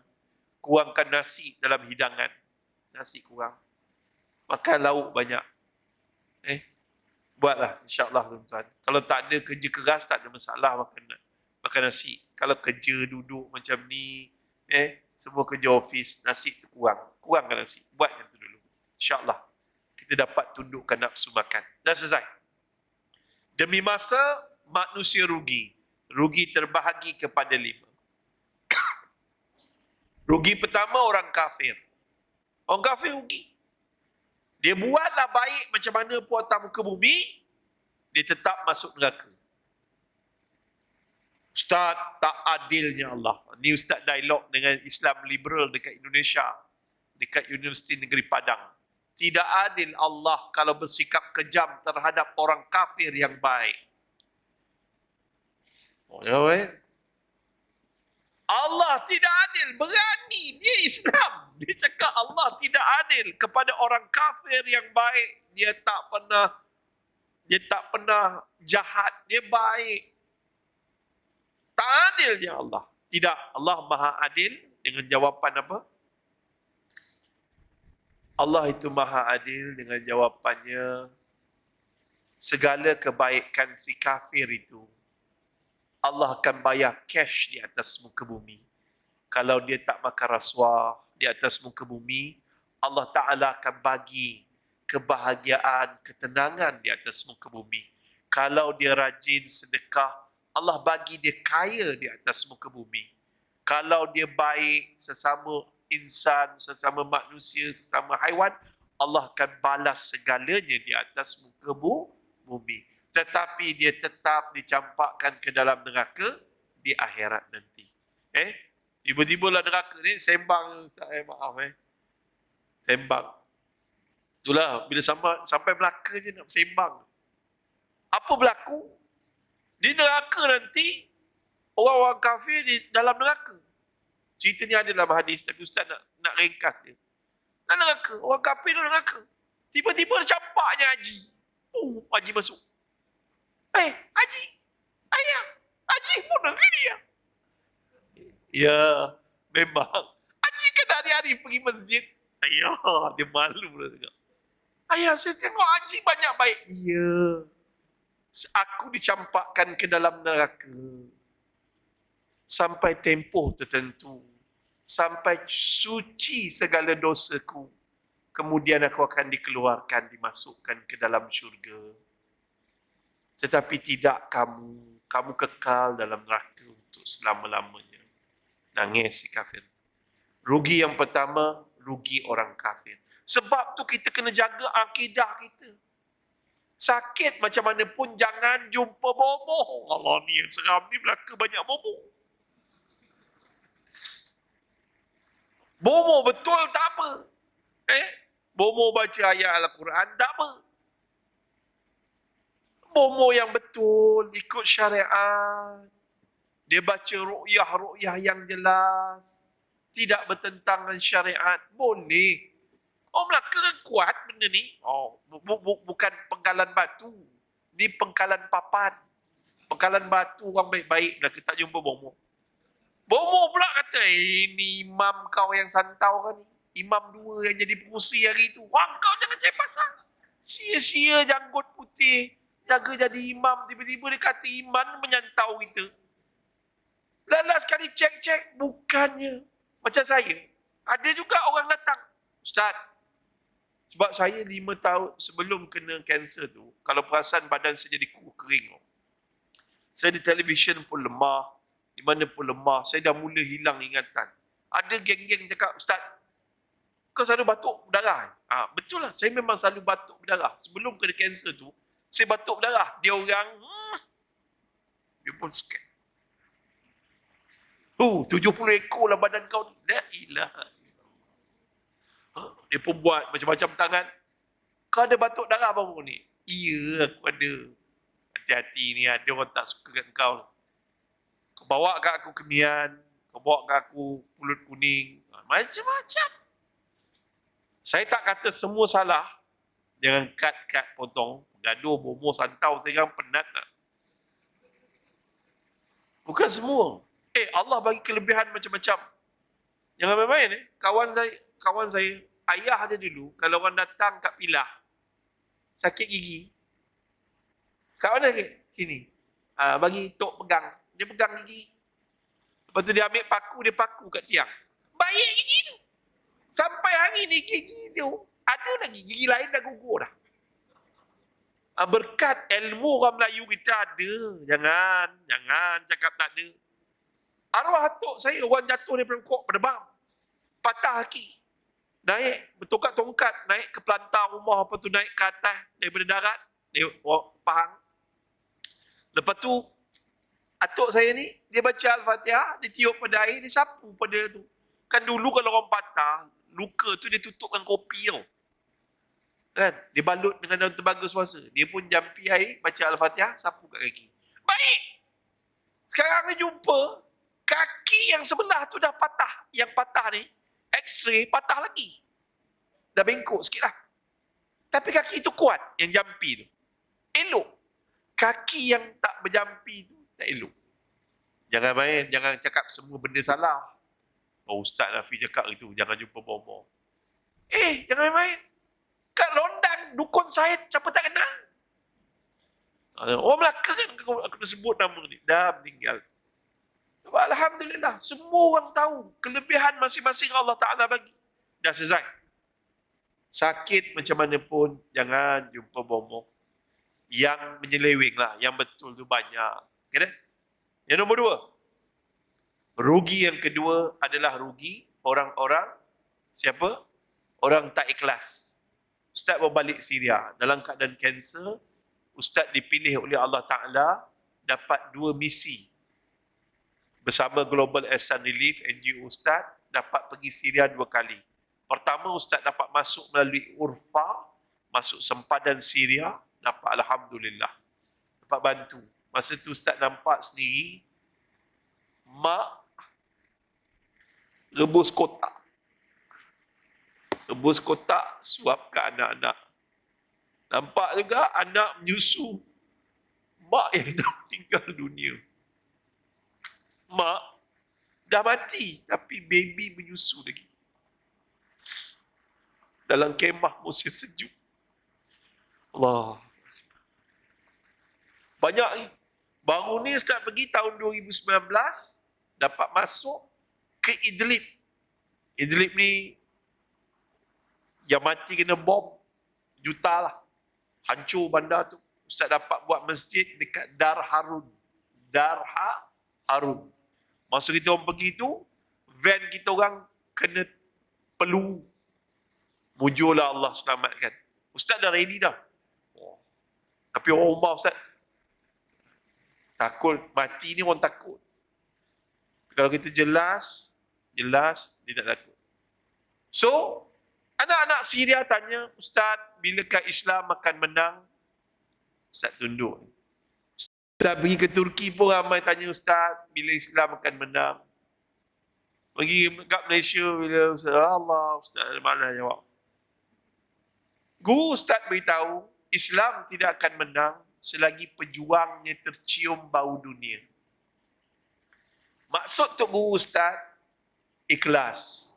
Kurangkan nasi dalam hidangan. Nasi kurang. Makan lauk banyak. Buatlah insyaAllah tuan-tuan. Kalau tak ada kerja keras, tak ada masalah makan nasi. Kalau kerja duduk macam ni, semua kerja office, nasi tu kurang. Kurangkan nasi. Buat yang tu dulu. InsyaAllah. Kita dapat tundukkan nafsu makan. Dah selesai. Demi masa, manusia rugi. Rugi terbahagi kepada 5. Rugi pertama orang kafir. Orang kafir rugi. Dia buatlah baik macam mana pun atas muka bumi, dia tetap masuk neraka. Ustaz, tak adilnya Allah. Ni Ustaz dialog dengan Islam liberal dekat Indonesia. Dekat Universiti Negeri Padang. Tidak adil Allah kalau bersikap kejam terhadap orang kafir yang baik. Allah tidak adil. Berani. Dia Islam. Dia cakap Allah tidak adil kepada orang kafir yang baik. Dia tak pernah jahat. Dia baik. Tak adilnya Allah. Tidak. Allah Maha Adil dengan jawapan apa? Allah itu Maha Adil dengan jawapannya, segala kebaikan si kafir itu Allah akan bayar cash di atas muka bumi. Kalau dia tak makan rasuah di atas muka bumi, Allah Ta'ala akan bagi kebahagiaan, ketenangan di atas muka bumi. Kalau dia rajin sedekah, Allah bagi dia kaya di atas muka bumi. Kalau dia baik sesama insan, sesama manusia, sesama haiwan, Allah akan balas segalanya di atas muka bumi. Tetapi dia tetap dicampakkan ke dalam neraka di akhirat nanti. Tiba-tiba lah neraka ni sembang, maaf sembang. Itulah bila sampai Melaka je nak sembang. Apa berlaku? Di neraka nanti, orang-orang kafir di dalam neraka. Cerita ni ada dalam hadis, tapi Ustaz nak ringkas dia. Dalam neraka, orang kafir dalam neraka. Tiba-tiba campaknya Haji. Haji masuk. Haji, ayah, Haji pun di sini ya. Ya, memang. Haji kan hari-hari pergi masjid. Ayah, dia malu lah tengok. Ayah, saya tengok Haji banyak baik. Ya. Aku dicampakkan ke dalam neraka. Sampai tempoh tertentu. Sampai suci segala dosaku. Kemudian aku akan dikeluarkan, dimasukkan ke dalam syurga. Tetapi tidak kamu. Kamu kekal dalam neraka untuk selama-lamanya. Nangis si kafir. Rugi yang pertama, rugi orang kafir. Sebab tu kita kena jaga akidah kita. Sakit macam mana pun jangan jumpa bomoh. Allah ni yang seram ni belaka banyak bomoh. Bomoh betul tak apa. Bomoh baca ayat Al-Quran tak apa. Bomoh yang betul, ikut syariat. Dia baca ru'yah yang jelas. Tidak bertentangan syariat. Boleh. Melaka kan kuat benda ni. Bukan penggalan batu. Ni penggalan papan. Penggalan batu orang baik-baik. Melaka tak jumpa bomoh. Bomoh pula kata, ini imam kau yang santau kan ni. Imam dua yang jadi pengusi hari tu. Wang kau jangan cari pasal. Sia-sia janggut putih. Jaga jadi imam. Tiba-tiba dia kata iman menyantau kita. Lala sekali cek-cek. Bukannya. Macam saya. Ada juga orang datang. Ustaz. Sebab saya 5 tahun sebelum kena kanser tu. Kalau perasan badan saya jadi kering. Saya di televisyen pun lemah. Di mana pun lemah. Saya dah mula hilang ingatan. Ada geng-geng cakap, Ustaz. Kau selalu batuk berdarah. Betul lah. Saya memang selalu batuk berdarah. Sebelum kena kanser tu. Saya batuk berdarah. Dia orang. Dia pun scared. 70 ekor lah badan kau ni. La ilaha. Dia pun buat macam-macam tangan. Kau ada batuk darah baru ni? Ya, aku ada. Hati-hati ni, ada orang tak suka kat kau. Kau bawa kat aku kemian. Kau bawa kat aku pulut kuning. Macam-macam. Saya tak kata semua salah. Jangan cut potong. Gaduh, bomoh, santau. Saya kan penat lah. Bukan semua. Allah bagi kelebihan macam-macam. Jangan main-main. Kawan saya, ayah dia dulu, kalau orang datang kat Pilah, sakit gigi, kat mana sakit? Sini. Bagi Tok pegang. Dia pegang gigi. Lepas tu dia ambil paku, dia paku kat tiang. Baik gigi tu. Sampai hari ni gigi tu, ada lagi. Gigi lain dah gugur dah. Berkat ilmu orang Melayu kita ada. Jangan cakap tak ada. Arwah atuk saya, orang jatuh daripada pokok berdebam. Patah kaki. Naik, bertongkat-tongkat, naik ke pelantar rumah, apa tu naik ke atas, daripada darat, dia Pahang. Lepas tu, atuk saya ni, dia baca Al-Fatihah, dia tiup pada air, dia sapu pada tu. Kan dulu kalau orang patah, luka tu dia tutup dengan kopi tau. Kan? Dia balut dengan daun tembaga suasa. Dia pun jampi air, baca Al-Fatihah, sapu kat kaki. Baik! Sekarang ni jumpa, kaki yang sebelah tu dah patah. Yang patah ni, X-ray patah lagi. Dah bengkok sikit lah. Tapi kaki tu kuat, yang jampi tu. Elok. Kaki yang tak berjampi tu, tak elok. Jangan main, jangan cakap semua benda salah. Ustaz Nafi cakap itu, jangan jumpa bomoh. Jangan main. Kat London, dukun Syed, siapa tak kenal? Orang Melaka kan, aku dah sebut nama ni. Dah meninggal. Alhamdulillah, semua orang tahu kelebihan masing-masing Allah Ta'ala bagi. Dah selesai. Sakit macam mana pun, jangan jumpa bomoh. Yang menyeleweng lah, yang betul tu banyak. Okay, yang nombor 2. Rugi yang kedua adalah rugi orang-orang, siapa? Orang tak ikhlas. Ustaz berbalik Syria, dalam keadaan kanser, Ustaz dipilih oleh Allah Ta'ala, dapat 2 misi. Bersama Global Ehsan Relief, NGO Ustaz, dapat pergi Syria 2 kali. Pertama, Ustaz dapat masuk melalui Urfa, masuk sempadan Syria, dapat Alhamdulillah. Dapat bantu. Masa tu Ustaz nampak sendiri, mak rebus kotak. Rebus kotak, suap ke anak-anak. Nampak juga anak menyusu mak yang dah meninggal dunia. Mak dah mati, tapi baby menyusu lagi. Dalam kemah musim sejuk. Allah. Banyak ni. Baru ni Ustaz pergi tahun 2019, dapat masuk ke Idlib. Idlib ni yang mati kena bom juta lah. Hancur bandar tu. Ustaz dapat buat masjid dekat Dar Harun. Harun. Masa kita orang pergi tu, van kita orang kena perlu. Mujurlah Allah selamatkan. Ustaz dah ready dah. Oh. Tapi orang rumah Ustaz takut, mati ni orang takut. Kalau kita jelas, dia tak takut. So, anak-anak Syria tanya, Ustaz, bilakah Islam akan menang? Ustaz tunduk. Ustaz pergi ke Turki pun ramai tanya Ustaz, bila Islam akan menang? Pergi kat Malaysia, bila Ustaz, Allah, Ustaz malas jawab. Guru Ustaz beritahu, Islam tidak akan menang selagi pejuangnya tercium bau dunia. Maksud Tok Guru Ustaz, ikhlas.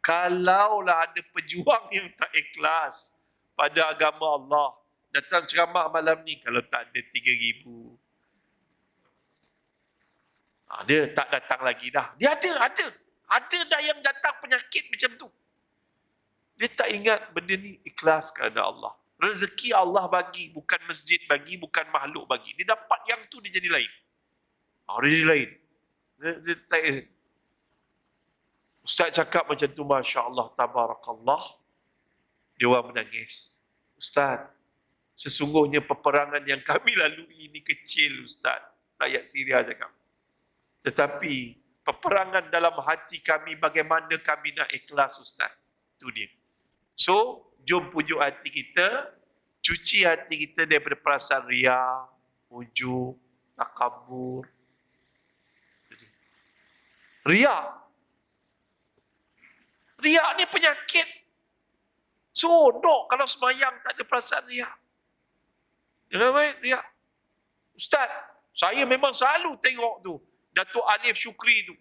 Kalaulah ada pejuang yang tak ikhlas pada agama Allah, datang ceramah malam ni, kalau tak ada 3,000. Dia tak datang lagi dah. Dia ada. Ada dah yang datang penyakit macam tu. Dia tak ingat benda ni ikhlas kerana Allah. Rezeki Allah bagi, bukan masjid bagi, bukan makhluk bagi. Dia dapat yang tu, dia jadi lain. Dia jadi lain. Dia tak. Ustaz cakap macam tu, Masya Allah, Tabarakallah. Dia orang menangis. Ustaz, sesungguhnya peperangan yang kami lalui ini kecil, Ustaz. Rakyat Syria cakap. Tetapi, peperangan dalam hati kami, bagaimana kami nak ikhlas, Ustaz. Itu dia. So, jom pujuk hati kita, cuci hati kita daripada perasaan riya, ujub, takabur. Riya. Riya ni penyakit. Sonok kalau semayang tak ada perasaan riya. Jangan baik, riya. Ustaz, saya memang selalu tengok tu. Datuk Alif Syukri tu.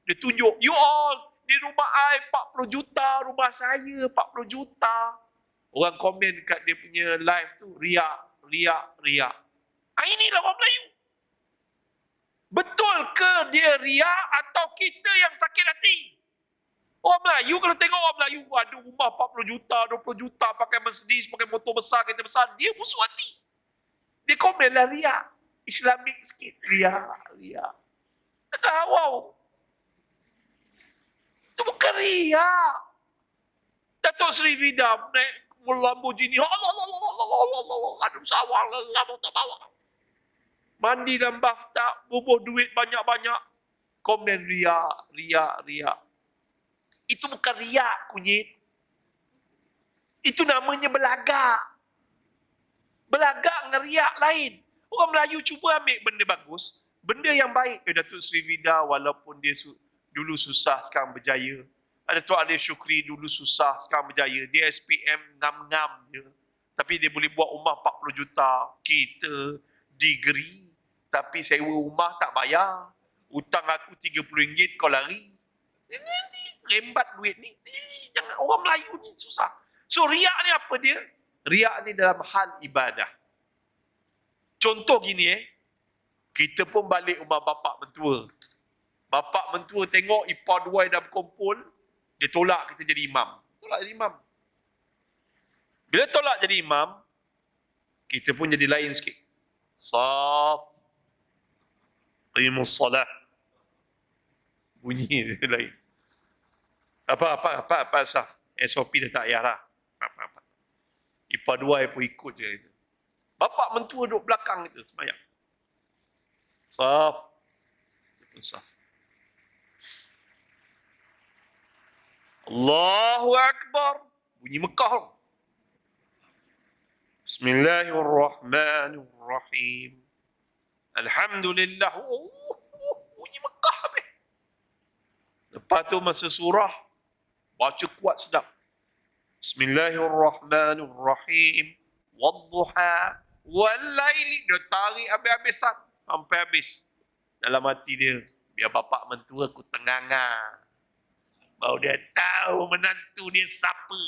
Dia tunjuk, you all, di rumah I 40 juta, rumah saya 40 juta. Orang komen kat dia punya live tu, riak. Inilah orang Melayu. Betul ke dia riak atau kita yang sakit hati? Orang Melayu kalau tengok orang Melayu ada rumah 40 juta, 20 juta, pakai Mercedes, pakai motor besar, kereta besar, dia busuk hati. Dia komen lah riak. Islamik sikit, riak. Tak wow. Itu bukan riak. Datuk Seri Ridam naik Lamborghini. Allah. Aduh sawang lah, tak bawa. Mandi dalam bathtub, bubuh duit banyak-banyak. Komen riak. Itu bukan riak, kunyit. Itu namanya belagak. Belagak dengan riak lain. Orang Melayu cuba ambil benda bagus. Benda yang baik. Datuk Seri Vida, walaupun dia dulu susah, sekarang berjaya. Datuk Alif Syukri dulu susah, sekarang berjaya. Dia SPM ngam-ngam je. Tapi dia boleh buat rumah 40 juta. Kita degree. Tapi sewa rumah tak bayar. Hutang aku RM30, kau lari. Rembat duit ni. Jangan, orang Melayu ni susah. So riak ni apa dia? Riak ni dalam hal ibadah. Contoh gini kita pun balik rumah bapak mentua. Bapak mentua tengok ipar dua dah berkumpul, dia tolak kita jadi imam. Tolak jadi imam. Bila tolak jadi imam, kita pun jadi lain sikit. Saf. Qimus salah. Bunyi dia lain. Apa saf. SOP dah tak payah lah. Apa. Ipar dua pun ikut je. Bapak mentua duduk belakang kita semayang. Saf. Saf. Allahu Akbar. Bunyi Mekah. Bismillahirrahmanirrahim. Alhamdulillah. Bunyi Mekah habis. Lepas tu masa surah, baca kuat sedap. Bismillahirrahmanirrahim. Wadduha. Walaili. Dia tarik habis-habis sampai habis. Dalam hati dia, biar bapak mentua aku tenganga. Baru dia tahu menantu dia siapa.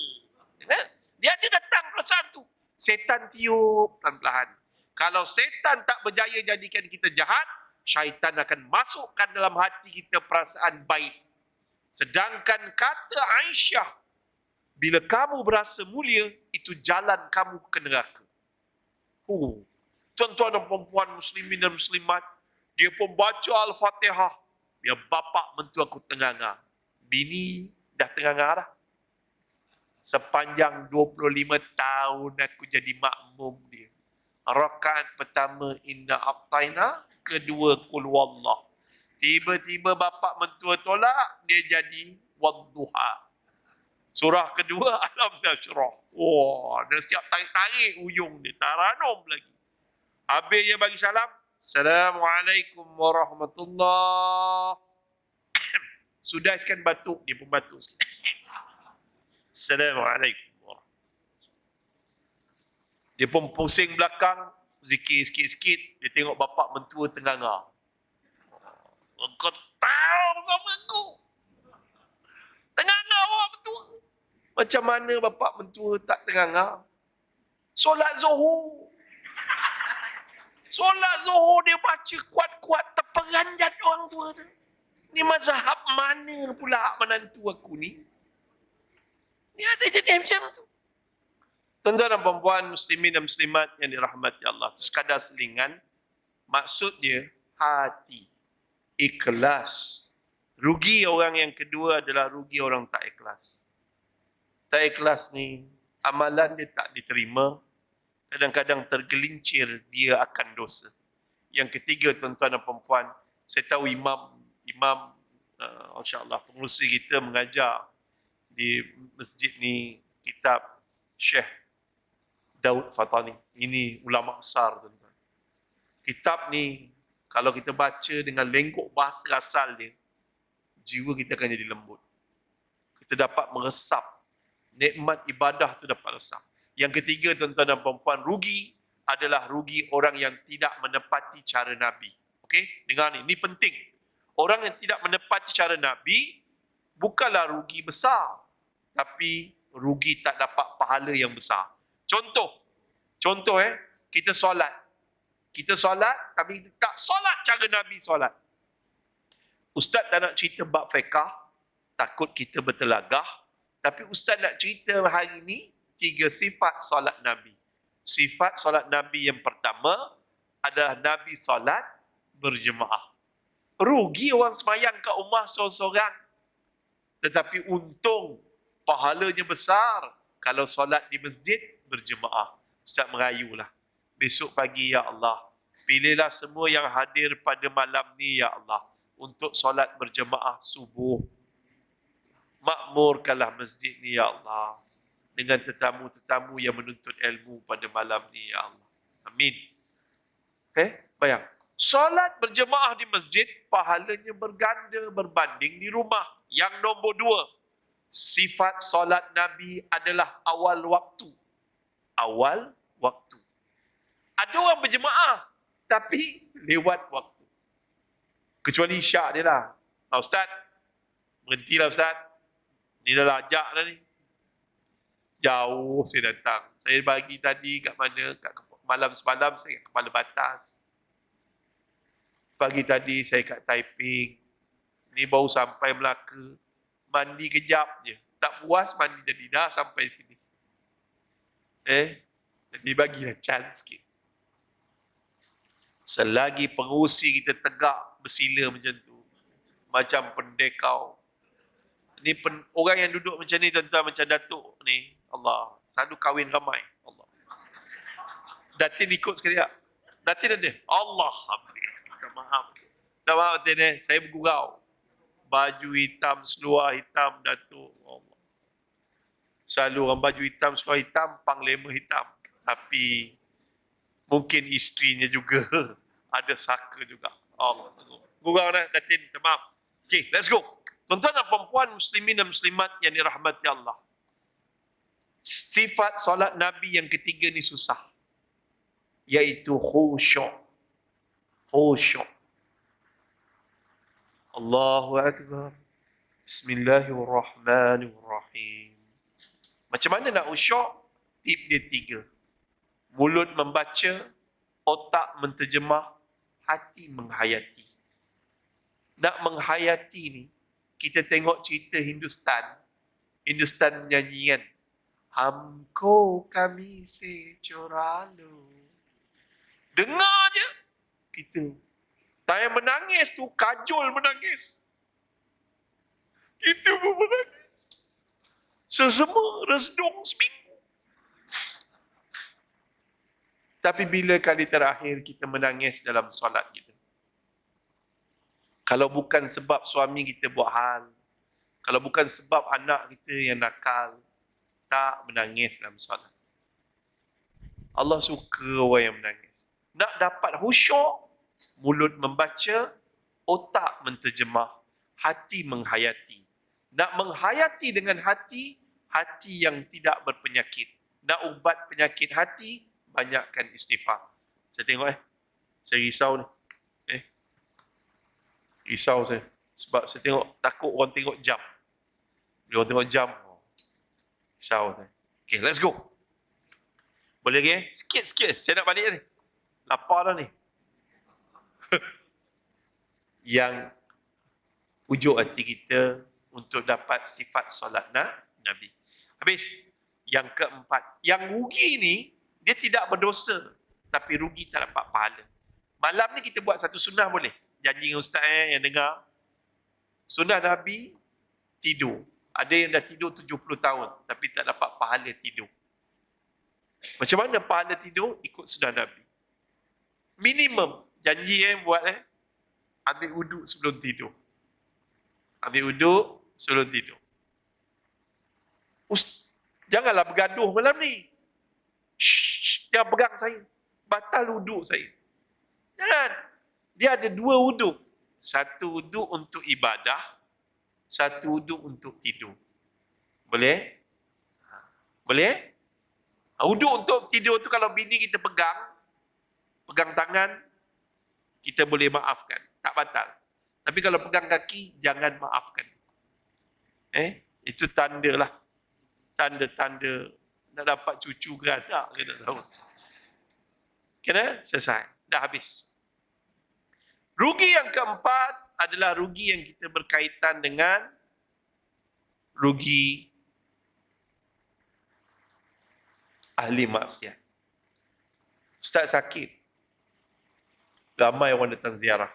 Dia ada datang perasaan tu. Setan tiup pelan-pelan. Kalau setan tak berjaya jadikan kita jahat, syaitan akan masukkan dalam hati kita perasaan baik. Sedangkan kata Aisyah, bila kamu berasa mulia, itu jalan kamu ke neraka. Tuan-tuan dan perempuan muslimin dan muslimat, dia pun baca Al-Fatihah. Biar bapak mentua aku tenganga. Bini dah tenganga dah. Sepanjang 25 tahun aku jadi makmum dia. Rakaat pertama inna a'taina, kedua qul wallah. Tiba-tiba bapak mentua tolak, dia jadi wadduha. Surah kedua alam nasyrah. Wah, dia siap tarik-tarik ujung dia, taranum lagi. Habis dia bagi salam, Assalamualaikum warahmatullahi. Sudah sekian batuk, dia pun batuk sikit. Assalamualaikum. Dia pun pusing belakang, zikir sikit-sikit, dia tengok bapak mentua tenganga. Kau tahu sama aku. Tenganga bapak mentua. Macam mana bapak mentua tak tenganga? Solat Zuhur. Solat Zuhur dia baca kuat-kuat, terperanjat orang tua tu. Ni mazhab mana pula menantu aku ni? Ni ada jadi macam tu. Tuan-tuan dan perempuan muslimin dan muslimat yang dirahmati Allah. Itu sekadar selingan. Maksud dia hati. Ikhlas. Rugi orang yang kedua adalah rugi orang tak ikhlas. Tak ikhlas ni, amalan dia tak diterima. Kadang-kadang tergelincir, dia akan dosa. Yang ketiga, tuan-tuan dan perempuan, saya tahu imam insya-Allah pengurusi kita mengajar di masjid ni kitab Syekh Daud Fatani. Ini ulama besar, tuan-tuan. Kitab ni kalau kita baca dengan lenggok bahasa asal dia, jiwa kita akan jadi lembut. Kita dapat meresap nikmat ibadah tu, dapat resap. Yang ketiga, tuan-tuan dan perempuan, rugi adalah rugi orang yang tidak menepati cara Nabi. Okey? Dengar ni, ini penting. Orang yang tidak menepati cara Nabi bukanlah rugi besar, tapi rugi tak dapat pahala yang besar. Contoh, kita solat. Kita solat, tapi kita tak solat cara Nabi solat. Ustaz tak nak cerita bab fiqh, takut kita bertelagah. Tapi Ustaz nak cerita hari ini 3 sifat solat Nabi. Sifat solat Nabi yang pertama adalah Nabi solat berjemaah. Rugi orang semayang kat rumah seorang-seorang. Tetapi untung pahalanya besar kalau solat di masjid berjemaah. Ustaz merayulah. Besok pagi, ya Allah, pilihlah semua yang hadir pada malam ni, ya Allah, untuk solat berjemaah subuh. Makmurkanlah masjid ni, ya Allah, dengan tetamu-tetamu yang menuntut ilmu pada malam ni, ya Allah. Amin. Bayang. Solat berjemaah di masjid, pahalanya berganda berbanding di rumah. Yang nombor 2, sifat solat Nabi adalah awal waktu. Awal waktu. Ada orang berjemaah, tapi lewat waktu. Kecuali isyak dia lah. Ustaz, berhentilah Ustaz. Ni dah lajak dah ni. Jauh saya datang. Saya bagi tadi kat mana? Kat malam semalam saya kat Kepala Batas. Pagi tadi saya kat Taiping. Ni baru sampai Melaka. Mandi kejap je. Tak puas mandi jadi dah sampai sini. Jadi bagilah chance sikit. Selagi pengurusi kita tegak bersila macam tu, macam pendekau. Ni orang yang duduk macam ni, tuan-tuan, macam Datuk ni, Allah, selalu kahwin ramai. Allah. Datin ikut sekali tak? Datin ada? Allah, minta maaf. Tak maaf, Datin, saya bergurau. Baju hitam, seluar hitam, Datuk. Allah. Selalu orang baju hitam, seluar hitam, panglima hitam. Tapi mungkin isterinya juga Ada saka juga. Allah. Gurau dah, Datin. Maaf. Okay, let's go. Tuan-tuan dan perempuan muslimin dan muslimat yang dirahmati Allah. Sifat solat Nabi yang ketiga ni susah. Iaitu khusyuk. Khusyuk. Allahu Akbar. Bismillahirrahmanirrahim. Macam mana nak khusyuk? Tip dia 3. Mulut membaca, otak menterjemah, hati menghayati. Nak menghayati ni, kita tengok cerita Hindustan. Hindustan menyanyi kan? Hamko kami se chora lo. Dengar je. Kita. Saya menangis tu, kajol menangis. Kita pun menangis. Sesama resdung seminggu. Tapi bila kali terakhir kita menangis dalam solat kita? Kalau bukan sebab suami kita buat hal, kalau bukan sebab anak kita yang nakal, tak menangis dalam solat. Allah suka orang yang menangis. Nak dapat khusyuk, mulut membaca, otak menterjemah, hati menghayati. Nak menghayati dengan hati, hati yang tidak berpenyakit. Nak ubat penyakit hati, banyakkan istighfar. Saya tengok saya risau ni. Risau saya. Sebab saya tengok, takut orang tengok jam. Bila orang tengok jam, risau saya. Okay, let's go. Boleh lagi Sikit-sikit. Saya nak balik ni. Lapar dah ni. Yang pujuk hati kita untuk dapat sifat solat Nabi. Habis. Yang keempat. Yang rugi ni, dia tidak berdosa. Tapi rugi tak dapat pahala. Malam ni kita buat satu sunnah boleh? Janji dengan ustaz yang dengar. Sunnah Nabi, tidur. Ada yang dah tidur 70 tahun. Tapi tak dapat pahala tidur. Macam mana pahala tidur? Ikut sunnah Nabi. Minimum. Janji buat ambil wuduk sebelum tidur. Ambil wuduk sebelum tidur. Janganlah bergaduh malam ni. Shh, jangan pegang saya. Batal wuduk saya. Jangan. Dia ada 2 wuduk. Satu wuduk untuk ibadah. Satu wuduk untuk tidur. Boleh? Boleh? Wuduk untuk tidur tu kalau bini kita pegang tangan, kita boleh maafkan. Tak batal. Tapi kalau pegang kaki, jangan maafkan. Itu tanda lah. Tanda-tanda nak dapat cucu ke anak, kita tahu. Kena selesai. Dah habis. Rugi yang keempat adalah rugi yang kita berkaitan dengan rugi ahli maksiat. Ustaz sakit. Ramai orang datang ziarah.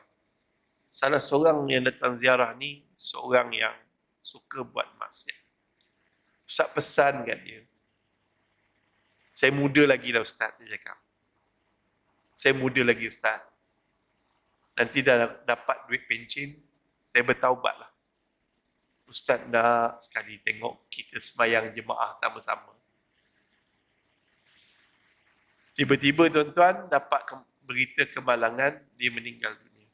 Salah seorang yang datang ziarah ni, seorang yang suka buat maksiat. Ustaz pesan kat dia. Saya muda lagi lah Ustaz, dia cakap. Saya muda lagi Ustaz. Nanti dah dapat duit pencen, saya bertaubat lah. Ustaz nak sekali tengok kita sembahyang jemaah sama-sama. Tiba-tiba tuan-tuan dapat berita kemalangan, dia meninggal dunia.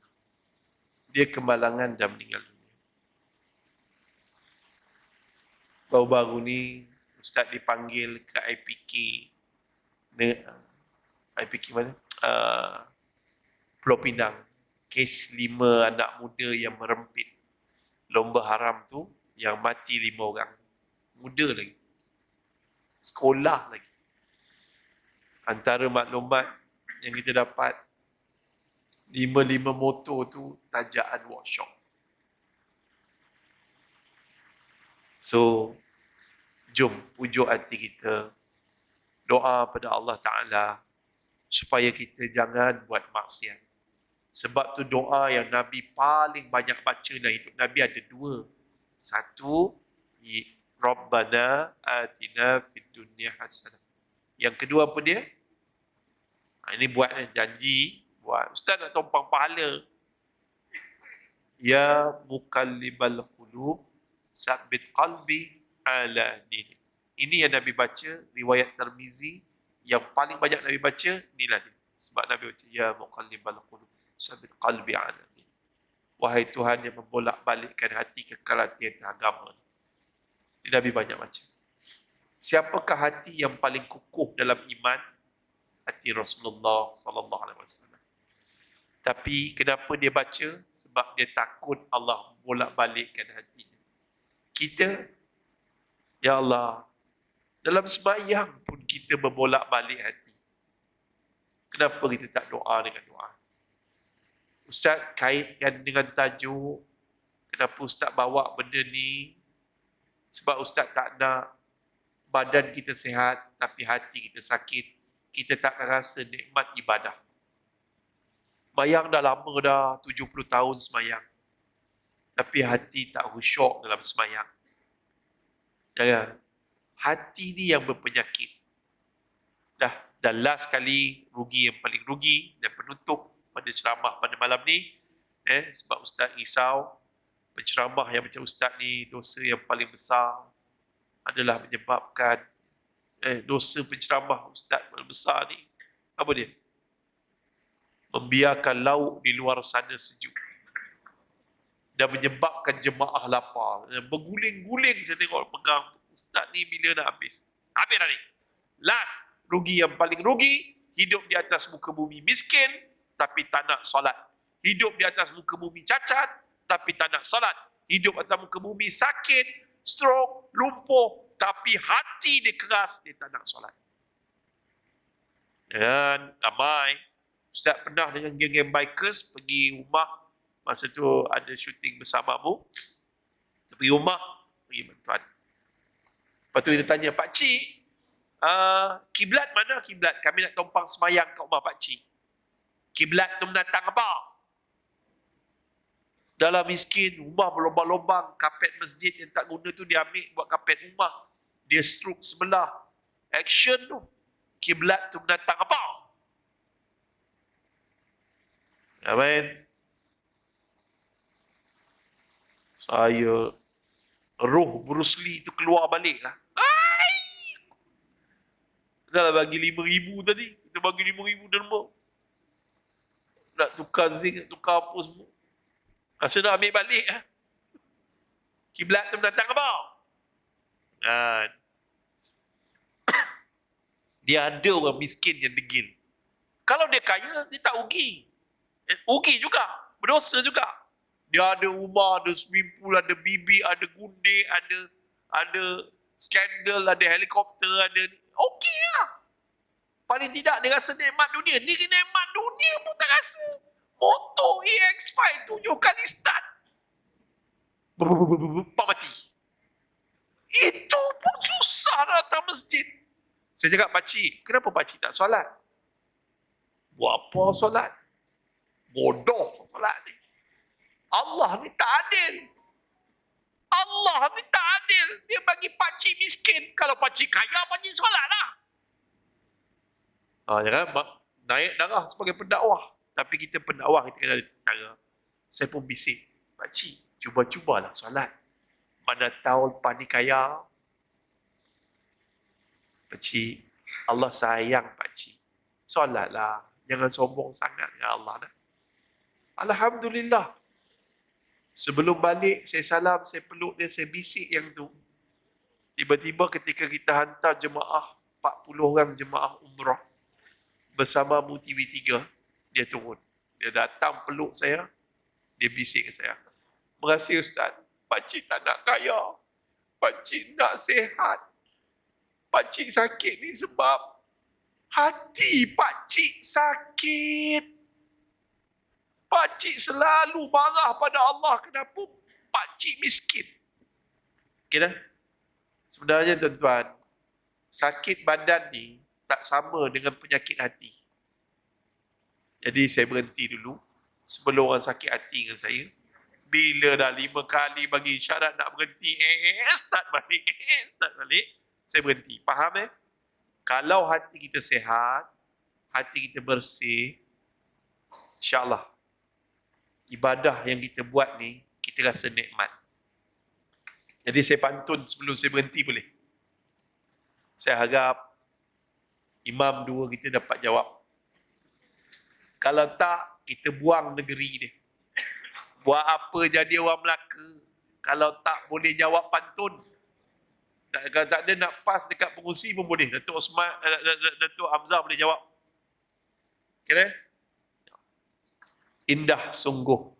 Dia kemalangan dan meninggal dunia. Baru-baru ni, Ustaz dipanggil ke IPK. IPK mana? Pulau Pinang. Kes 5 anak muda yang merempit lomba haram tu, yang mati 5 orang. Muda lagi. Sekolah lagi. Antara maklumat yang kita dapat, 5 motor tu tajaan workshop. So, jom pujuk hati kita, doa pada Allah Ta'ala supaya kita jangan buat maksiat. Sebab tu doa yang Nabi paling banyak baca dalam hidup Nabi ada 2. Satu, Rabbana atina fid dunya hasanah. Yang kedua apa dia? Ini buat janji, buat. Ustaz nak tumpang pahala. Ya muqallibal qulub, sabbit qalbi ala dinik. Ini yang Nabi baca, riwayat Tirmizi, yang paling banyak Nabi baca, inilah dia. Sebab Nabi baca, ya muqallibal qulub, Sabit qalbi alamin. Wahai Tuhan yang membolak-balikkan hati kekal hati agama. Nabi banyak baca. Siapakah hati yang paling kukuh dalam iman? Hati Rasulullah sallallahu alaihi wasallam. Tapi kenapa dia baca? Sebab dia takut Allah bolak-balikkan hatinya. Kita, ya Allah, dalam sembahyang pun kita berbolak-balik hati. Kenapa kita tak doa dengan doa? Ustaz kaitkan dengan tajuk, kenapa Ustaz bawa benda ni? Sebab Ustaz tak nak badan kita sihat, tapi hati kita sakit. Kita tak rasa nikmat ibadah. Sembayang dah lama dah, 70 tahun sembayang. Tapi hati tak khusyuk dalam sembayang. Jangan. Hati ni yang berpenyakit. Dah last kali rugi yang paling rugi dan penutup pada ceramah pada malam ni. Sebab Ustaz risau, penceramah yang macam Ustaz ni, dosa yang paling besar adalah menyebabkan dosa penceramah Ustaz paling besar ni. Apa dia? Membiarkan lauk di luar sana sejuk dan menyebabkan jemaah lapar. Berguling-guling saya tengok pegang. Ustaz ni bila nak habis? Habis dah ni. Last, rugi yang paling rugi, hidup di atas muka bumi miskin, tapi tak nak solat. Hidup di atas muka bumi cacat, tapi tak nak solat. Hidup atas muka bumi sakit, stroke, lumpuh, tapi hati dia keras, dia tak nak solat. Dan ramai, Ustaz pernah dengan geng-geng bikers pergi rumah, masa tu ada syuting bersamamu, pergi rumah, pergi bantuan. Lepas tu kita tanya, Pakcik, kiblat mana kiblat? Kami nak tumpang semayang kat rumah Pakcik. Kiblat tu menatang apa? Dalam miskin, rumah berlobang-lobang, kapet masjid yang tak guna tu dia ambil buat kapet rumah. Dia stroke sebelah. Action tu. Kiblat tu menatang apa? Amin. Saya roh Bruce Lee tu keluar balik lah. Dah lah bagi 5,000 tadi. Kita bagi 5,000 derma. Nak tukar zinc, nak tukar apa semua. Rasa nak ambil balik lah. Kiblat tu datang apa? Dia ada orang miskin yang degil. Kalau dia kaya, dia tak rugi. Rugi juga. Berdosa juga. Dia ada rumah, ada swimming pool, ada bibi, ada gundik, ada skandal, ada helikopter, ada... Okey lah. Paling tidak dia rasa nikmat dunia. Ni nikmat dunia pun tak rasa. Motor EX5 7 kali start. Pak mati. Itu pun susah datang masjid. Saya cakap, Pakcik, kenapa Pakcik tak solat? Buat apa solat? Bodoh solat ni. Allah ni tak adil. Allah ni tak adil. Dia bagi pakcik miskin. Kalau pakcik kaya, pakcik solat lah. Jangan naik darah sebagai pendakwah. Tapi kita pendakwah, kita kena ada cara. Saya pun bisik. Pakcik, cuba-cubalah solat. Mana tahu lepas ni kaya. Pakcik, Allah sayang pakcik. Solatlah. Jangan sombong sangat dengan Allah dah. Alhamdulillah. Sebelum balik, saya salam, saya peluk dia, saya bisik yang tu. Tiba-tiba ketika kita hantar jemaah, 40 orang jemaah umrah bersama TV3, dia turun. Dia datang peluk saya, dia bisik ke saya. Terima kasih Ustaz, pakcik tak nak kaya. Pakcik nak sihat. Pakcik sakit ni sebab hati pakcik sakit. Pakcik selalu marah pada Allah. Kenapa pakcik miskin? Okay dah? Sebenarnya tuan-tuan, sakit badan ni tak sama dengan penyakit hati. Jadi saya berhenti dulu. Sebelum orang sakit hati dengan saya, bila dah 5 kali bagi syarat nak berhenti, start balik, saya berhenti. Faham Kalau hati kita sihat, hati kita bersih, insyaAllah, ibadah yang kita buat ni, kita rasa nikmat. Jadi saya pantun sebelum saya berhenti boleh? Saya harap imam dua kita dapat jawab. Kalau tak, kita buang negeri dia. Buat apa jadi orang Melaka kalau tak boleh jawab pantun? Kalau tak ada nak pas dekat pengurusi pun boleh. Datuk Osman, Datuk Hamzah boleh jawab. Kira? Indah sungguh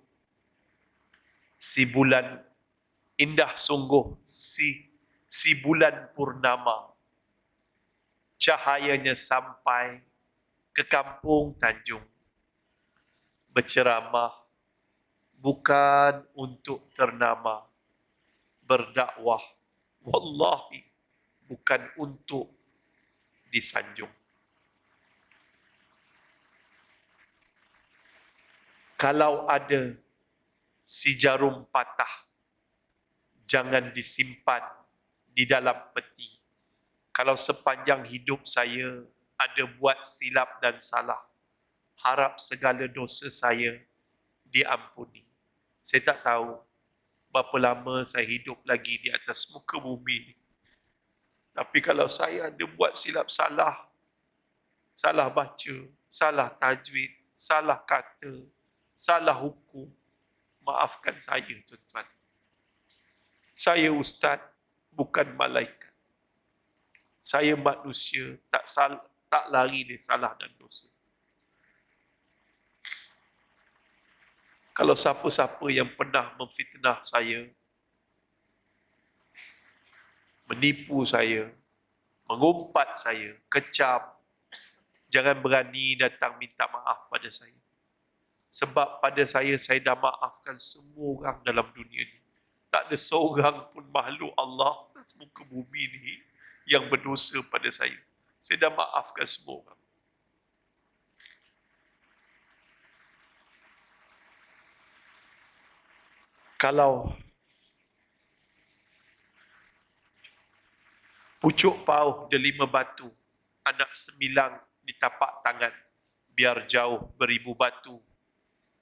si bulan, indah sungguh si bulan purnama. Cahayanya sampai ke kampung Tanjung. Berceramah bukan untuk ternama. Berdakwah wallahi bukan untuk disanjung. Kalau ada si jarum patah, jangan disimpan di dalam peti. Kalau sepanjang hidup saya ada buat silap dan salah, harap segala dosa saya diampuni. Saya tak tahu berapa lama saya hidup lagi di atas muka bumi ni. Tapi kalau saya ada buat silap salah, salah baca, salah tajwid, salah kata, salah hukum, maafkan saya tuan-tuan. Saya ustaz, bukan malaikat. Saya manusia, tak lari dari salah dan dosa. Kalau siapa-siapa yang pernah memfitnah saya, menipu saya, mengumpat saya, kecam, jangan berani datang minta maaf pada saya. Sebab pada saya dah maafkan semua orang dalam dunia ni. Tak ada seorang pun makhluk Allah atas muka bumi ni yang berdosa pada saya. Saya dah maafkan semua orang. Kalau pucuk pauh delima batu, anak sembilang di tapak tangan, biar jauh beribu batu,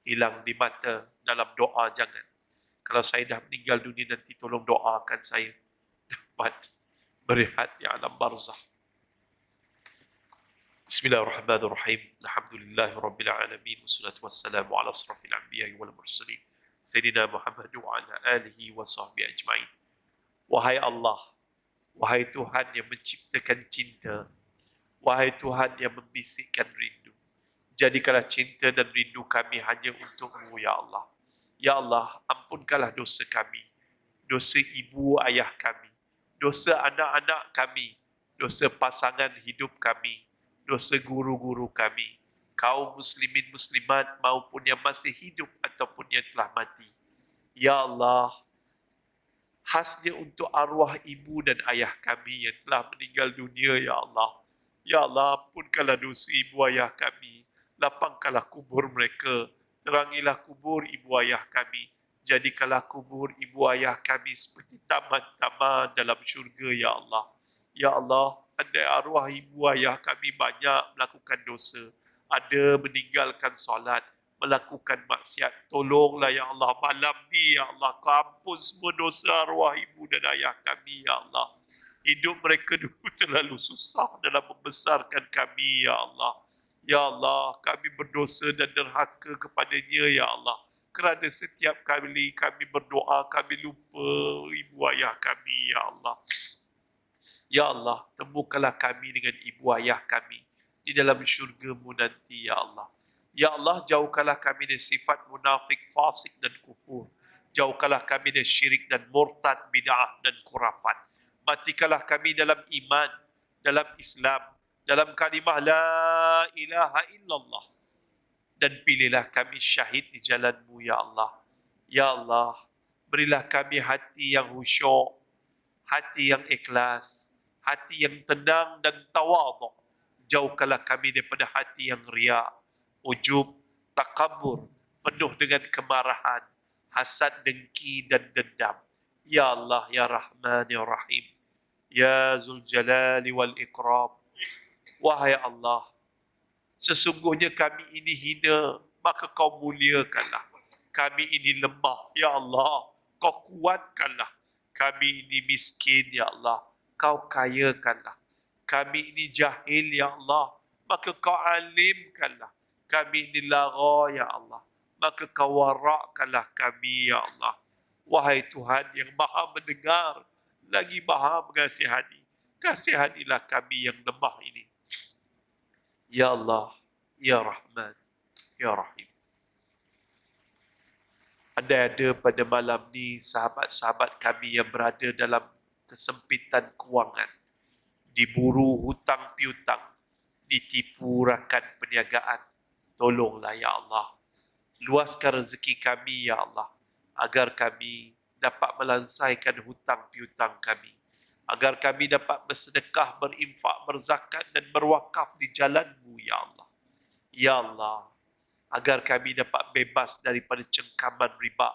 hilang di mata, dalam doa jangan. Kalau saya dah meninggal dunia nanti tolong doakan saya dapat berehat di alam barzah. Bismillahirrahmanirrahim. Alhamdulillahirabbil alamin wassalatu wassalamu ala asrafil anbiya'i wal mursalin sayyidina Muhammad wa ala alihi wa sahbihi ajmain. Wahai Allah, wahai Tuhan yang menciptakan cinta, wahai Tuhan yang membisikkan rindu, jadikanlah cinta dan rindu kami hanya untuk-Mu ya Allah. Ya Allah, ampunkanlah dosa kami, dosa ibu ayah kami, dosa anak-anak kami, dosa pasangan hidup kami, dosa guru-guru kami, kaum muslimin muslimat maupun yang masih hidup ataupun yang telah mati. Ya Allah, khasnya untuk arwah ibu dan ayah kami yang telah meninggal dunia, ya Allah. Ya Allah, ampunkanlah dosa ibu ayah kami, lapangkanlah kubur mereka, terangilah kubur ibu ayah kami, jadikanlah kubur ibu ayah kami seperti taman-taman dalam syurga, ya Allah. Ya Allah, andai arwah ibu ayah kami banyak melakukan dosa, ada meninggalkan solat, melakukan maksiat, tolonglah ya Allah malam ni ya Allah, Kau ampun semua dosa arwah ibu dan ayah kami ya Allah. Hidup mereka dulu terlalu susah dalam membesarkan kami ya Allah. Ya Allah, kami berdosa dan derhaka kepadanya ya Allah. Kerana setiap kali kami berdoa, kami lupa ibu ayah kami ya Allah. Ya Allah, temukanlah kami dengan ibu ayah kami di dalam syurga-Mu nanti ya Allah. Ya Allah, jauhkanlah kami dari sifat munafik, fasik dan kufur. Jauhkanlah kami dari syirik dan murtad, bid'ah dan khurafat. Matikanlah kami dalam iman, dalam Islam, dalam kalimah la ilaha illallah. Dan pilihlah kami syahid di jalan-Mu ya Allah. Ya Allah, berilah kami hati yang khusyuk, hati yang ikhlas, hati yang tenang dan tawaduk. Jauhkanlah kami daripada hati yang riak, ujub, takabur, penuh dengan kemarahan, hasad, dengki dan dendam. Ya Allah, ya Rahman, ya Rahim, ya Zul Jalali wal Ikram. Wahai Allah, sesungguhnya kami ini hina, maka Kau muliakanlah. Kami ini lemah, ya Allah, Kau kuatkanlah. Kami ini miskin, ya Allah, Kau kayakanlah. Kami ini jahil, ya Allah, maka Kau alimkanlah. kami ini lara, ya Allah. Maka kau warakkanlah kami, ya Allah. Wahai Tuhan yang maha mendengar, lagi maha mengasihani. Kasihanilah kami yang lemah ini. Ya Allah, Ya Rahman, Ya Rahim. Ada pada malam ni sahabat-sahabat kami yang berada dalam kesempitan kewangan, diburu hutang piutang, ditipu rakan perniagaan. Tolonglah ya Allah. Luaskan rezeki kami ya Allah, agar kami dapat melansaikan hutang piutang kami. Agar kami dapat bersedekah, berinfak, berzakat dan berwakaf di jalan-Mu ya Allah. Ya Allah, agar kami dapat bebas daripada cengkaman riba.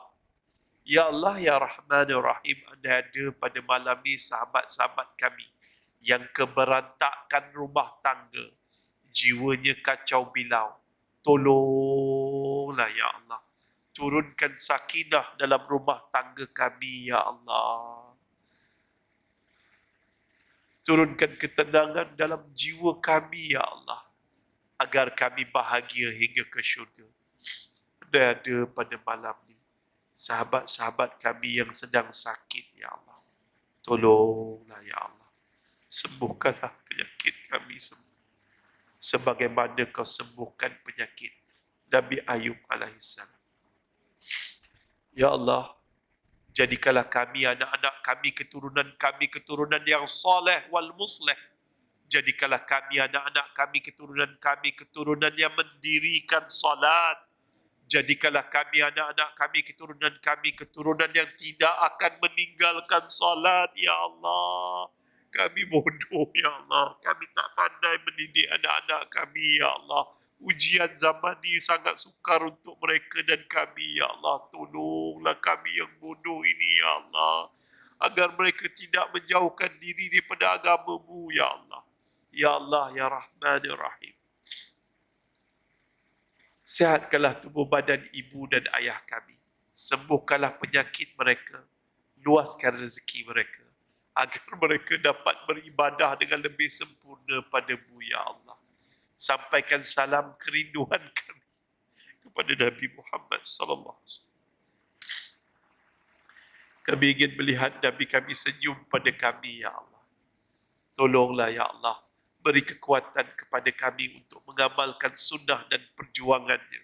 Ya Allah, Ya Rahman, Ya Rahim, ada pada malam ni sahabat-sahabat kami yang keberantakan rumah tangga, jiwanya kacau bilau. Tolonglah, Ya Allah. Turunkan sakinah dalam rumah tangga kami, Ya Allah. Turunkan ketenangan dalam jiwa kami, Ya Allah. Agar kami bahagia hingga ke syurga. Ada pada malam ni sahabat-sahabat kami yang sedang sakit, Ya Allah. Tolonglah, Ya Allah. Sembuhkanlah penyakit kami semua. Sebagaimana kau sembuhkan penyakit Nabi Ayub alaihissalam. Ya Allah, jadikanlah kami, anak-anak kami, keturunan yang soleh wal musleh. Jadikanlah kami, anak-anak kami, keturunan yang mendirikan salat. Jadikanlah kami, anak-anak kami, keturunan yang tidak akan meninggalkan salat, Ya Allah. Kami bodoh, Ya Allah. Kami tak pandai mendidik anak-anak kami, Ya Allah. Ujian zaman ini sangat sukar untuk mereka dan kami, Ya Allah. Tolonglah kami yang bodoh ini, Ya Allah. Agar mereka tidak menjauhkan diri daripada agama-Mu, Ya Allah. Ya Allah, Ya Rahman, Ya Rahim. Sihatkanlah tubuh badan ibu dan ayah kami. Sembuhkanlah penyakit mereka. Luaskan rezeki mereka. Agar mereka dapat beribadah dengan lebih sempurna pada-Mu, Ya Allah. Sampaikan salam kerinduan kami kepada Nabi Muhammad sallallahu alaihi wasallam. Kami ingin melihat Nabi kami senyum pada kami, Ya Allah. Tolonglah, Ya Allah. Beri kekuatan kepada kami untuk mengamalkan sunnah dan perjuangannya.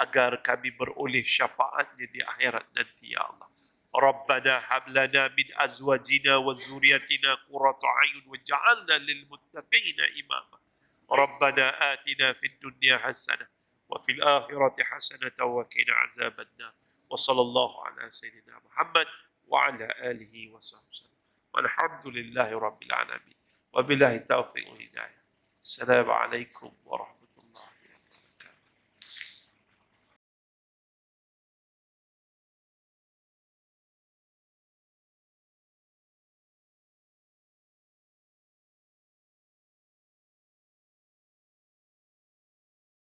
Agar kami beroleh syafaatnya di akhirat nanti, Ya Allah. Rabbana hablana min azwajina wa zuriyatina qurrata a'yun waj'alna lil muttaqina imama. Rabbana atina fid dunya hasanah wa fil akhirati hasanah wa qina azaban nar. Wa sallallahu ala sayyidina Muhammad wa ala alihi wa sahbihi. Walhamdulillahi rabbil alamin. Wabillahi taufiq wal hidayah. Assalamualaikum warahmatullahi wabarakatuh.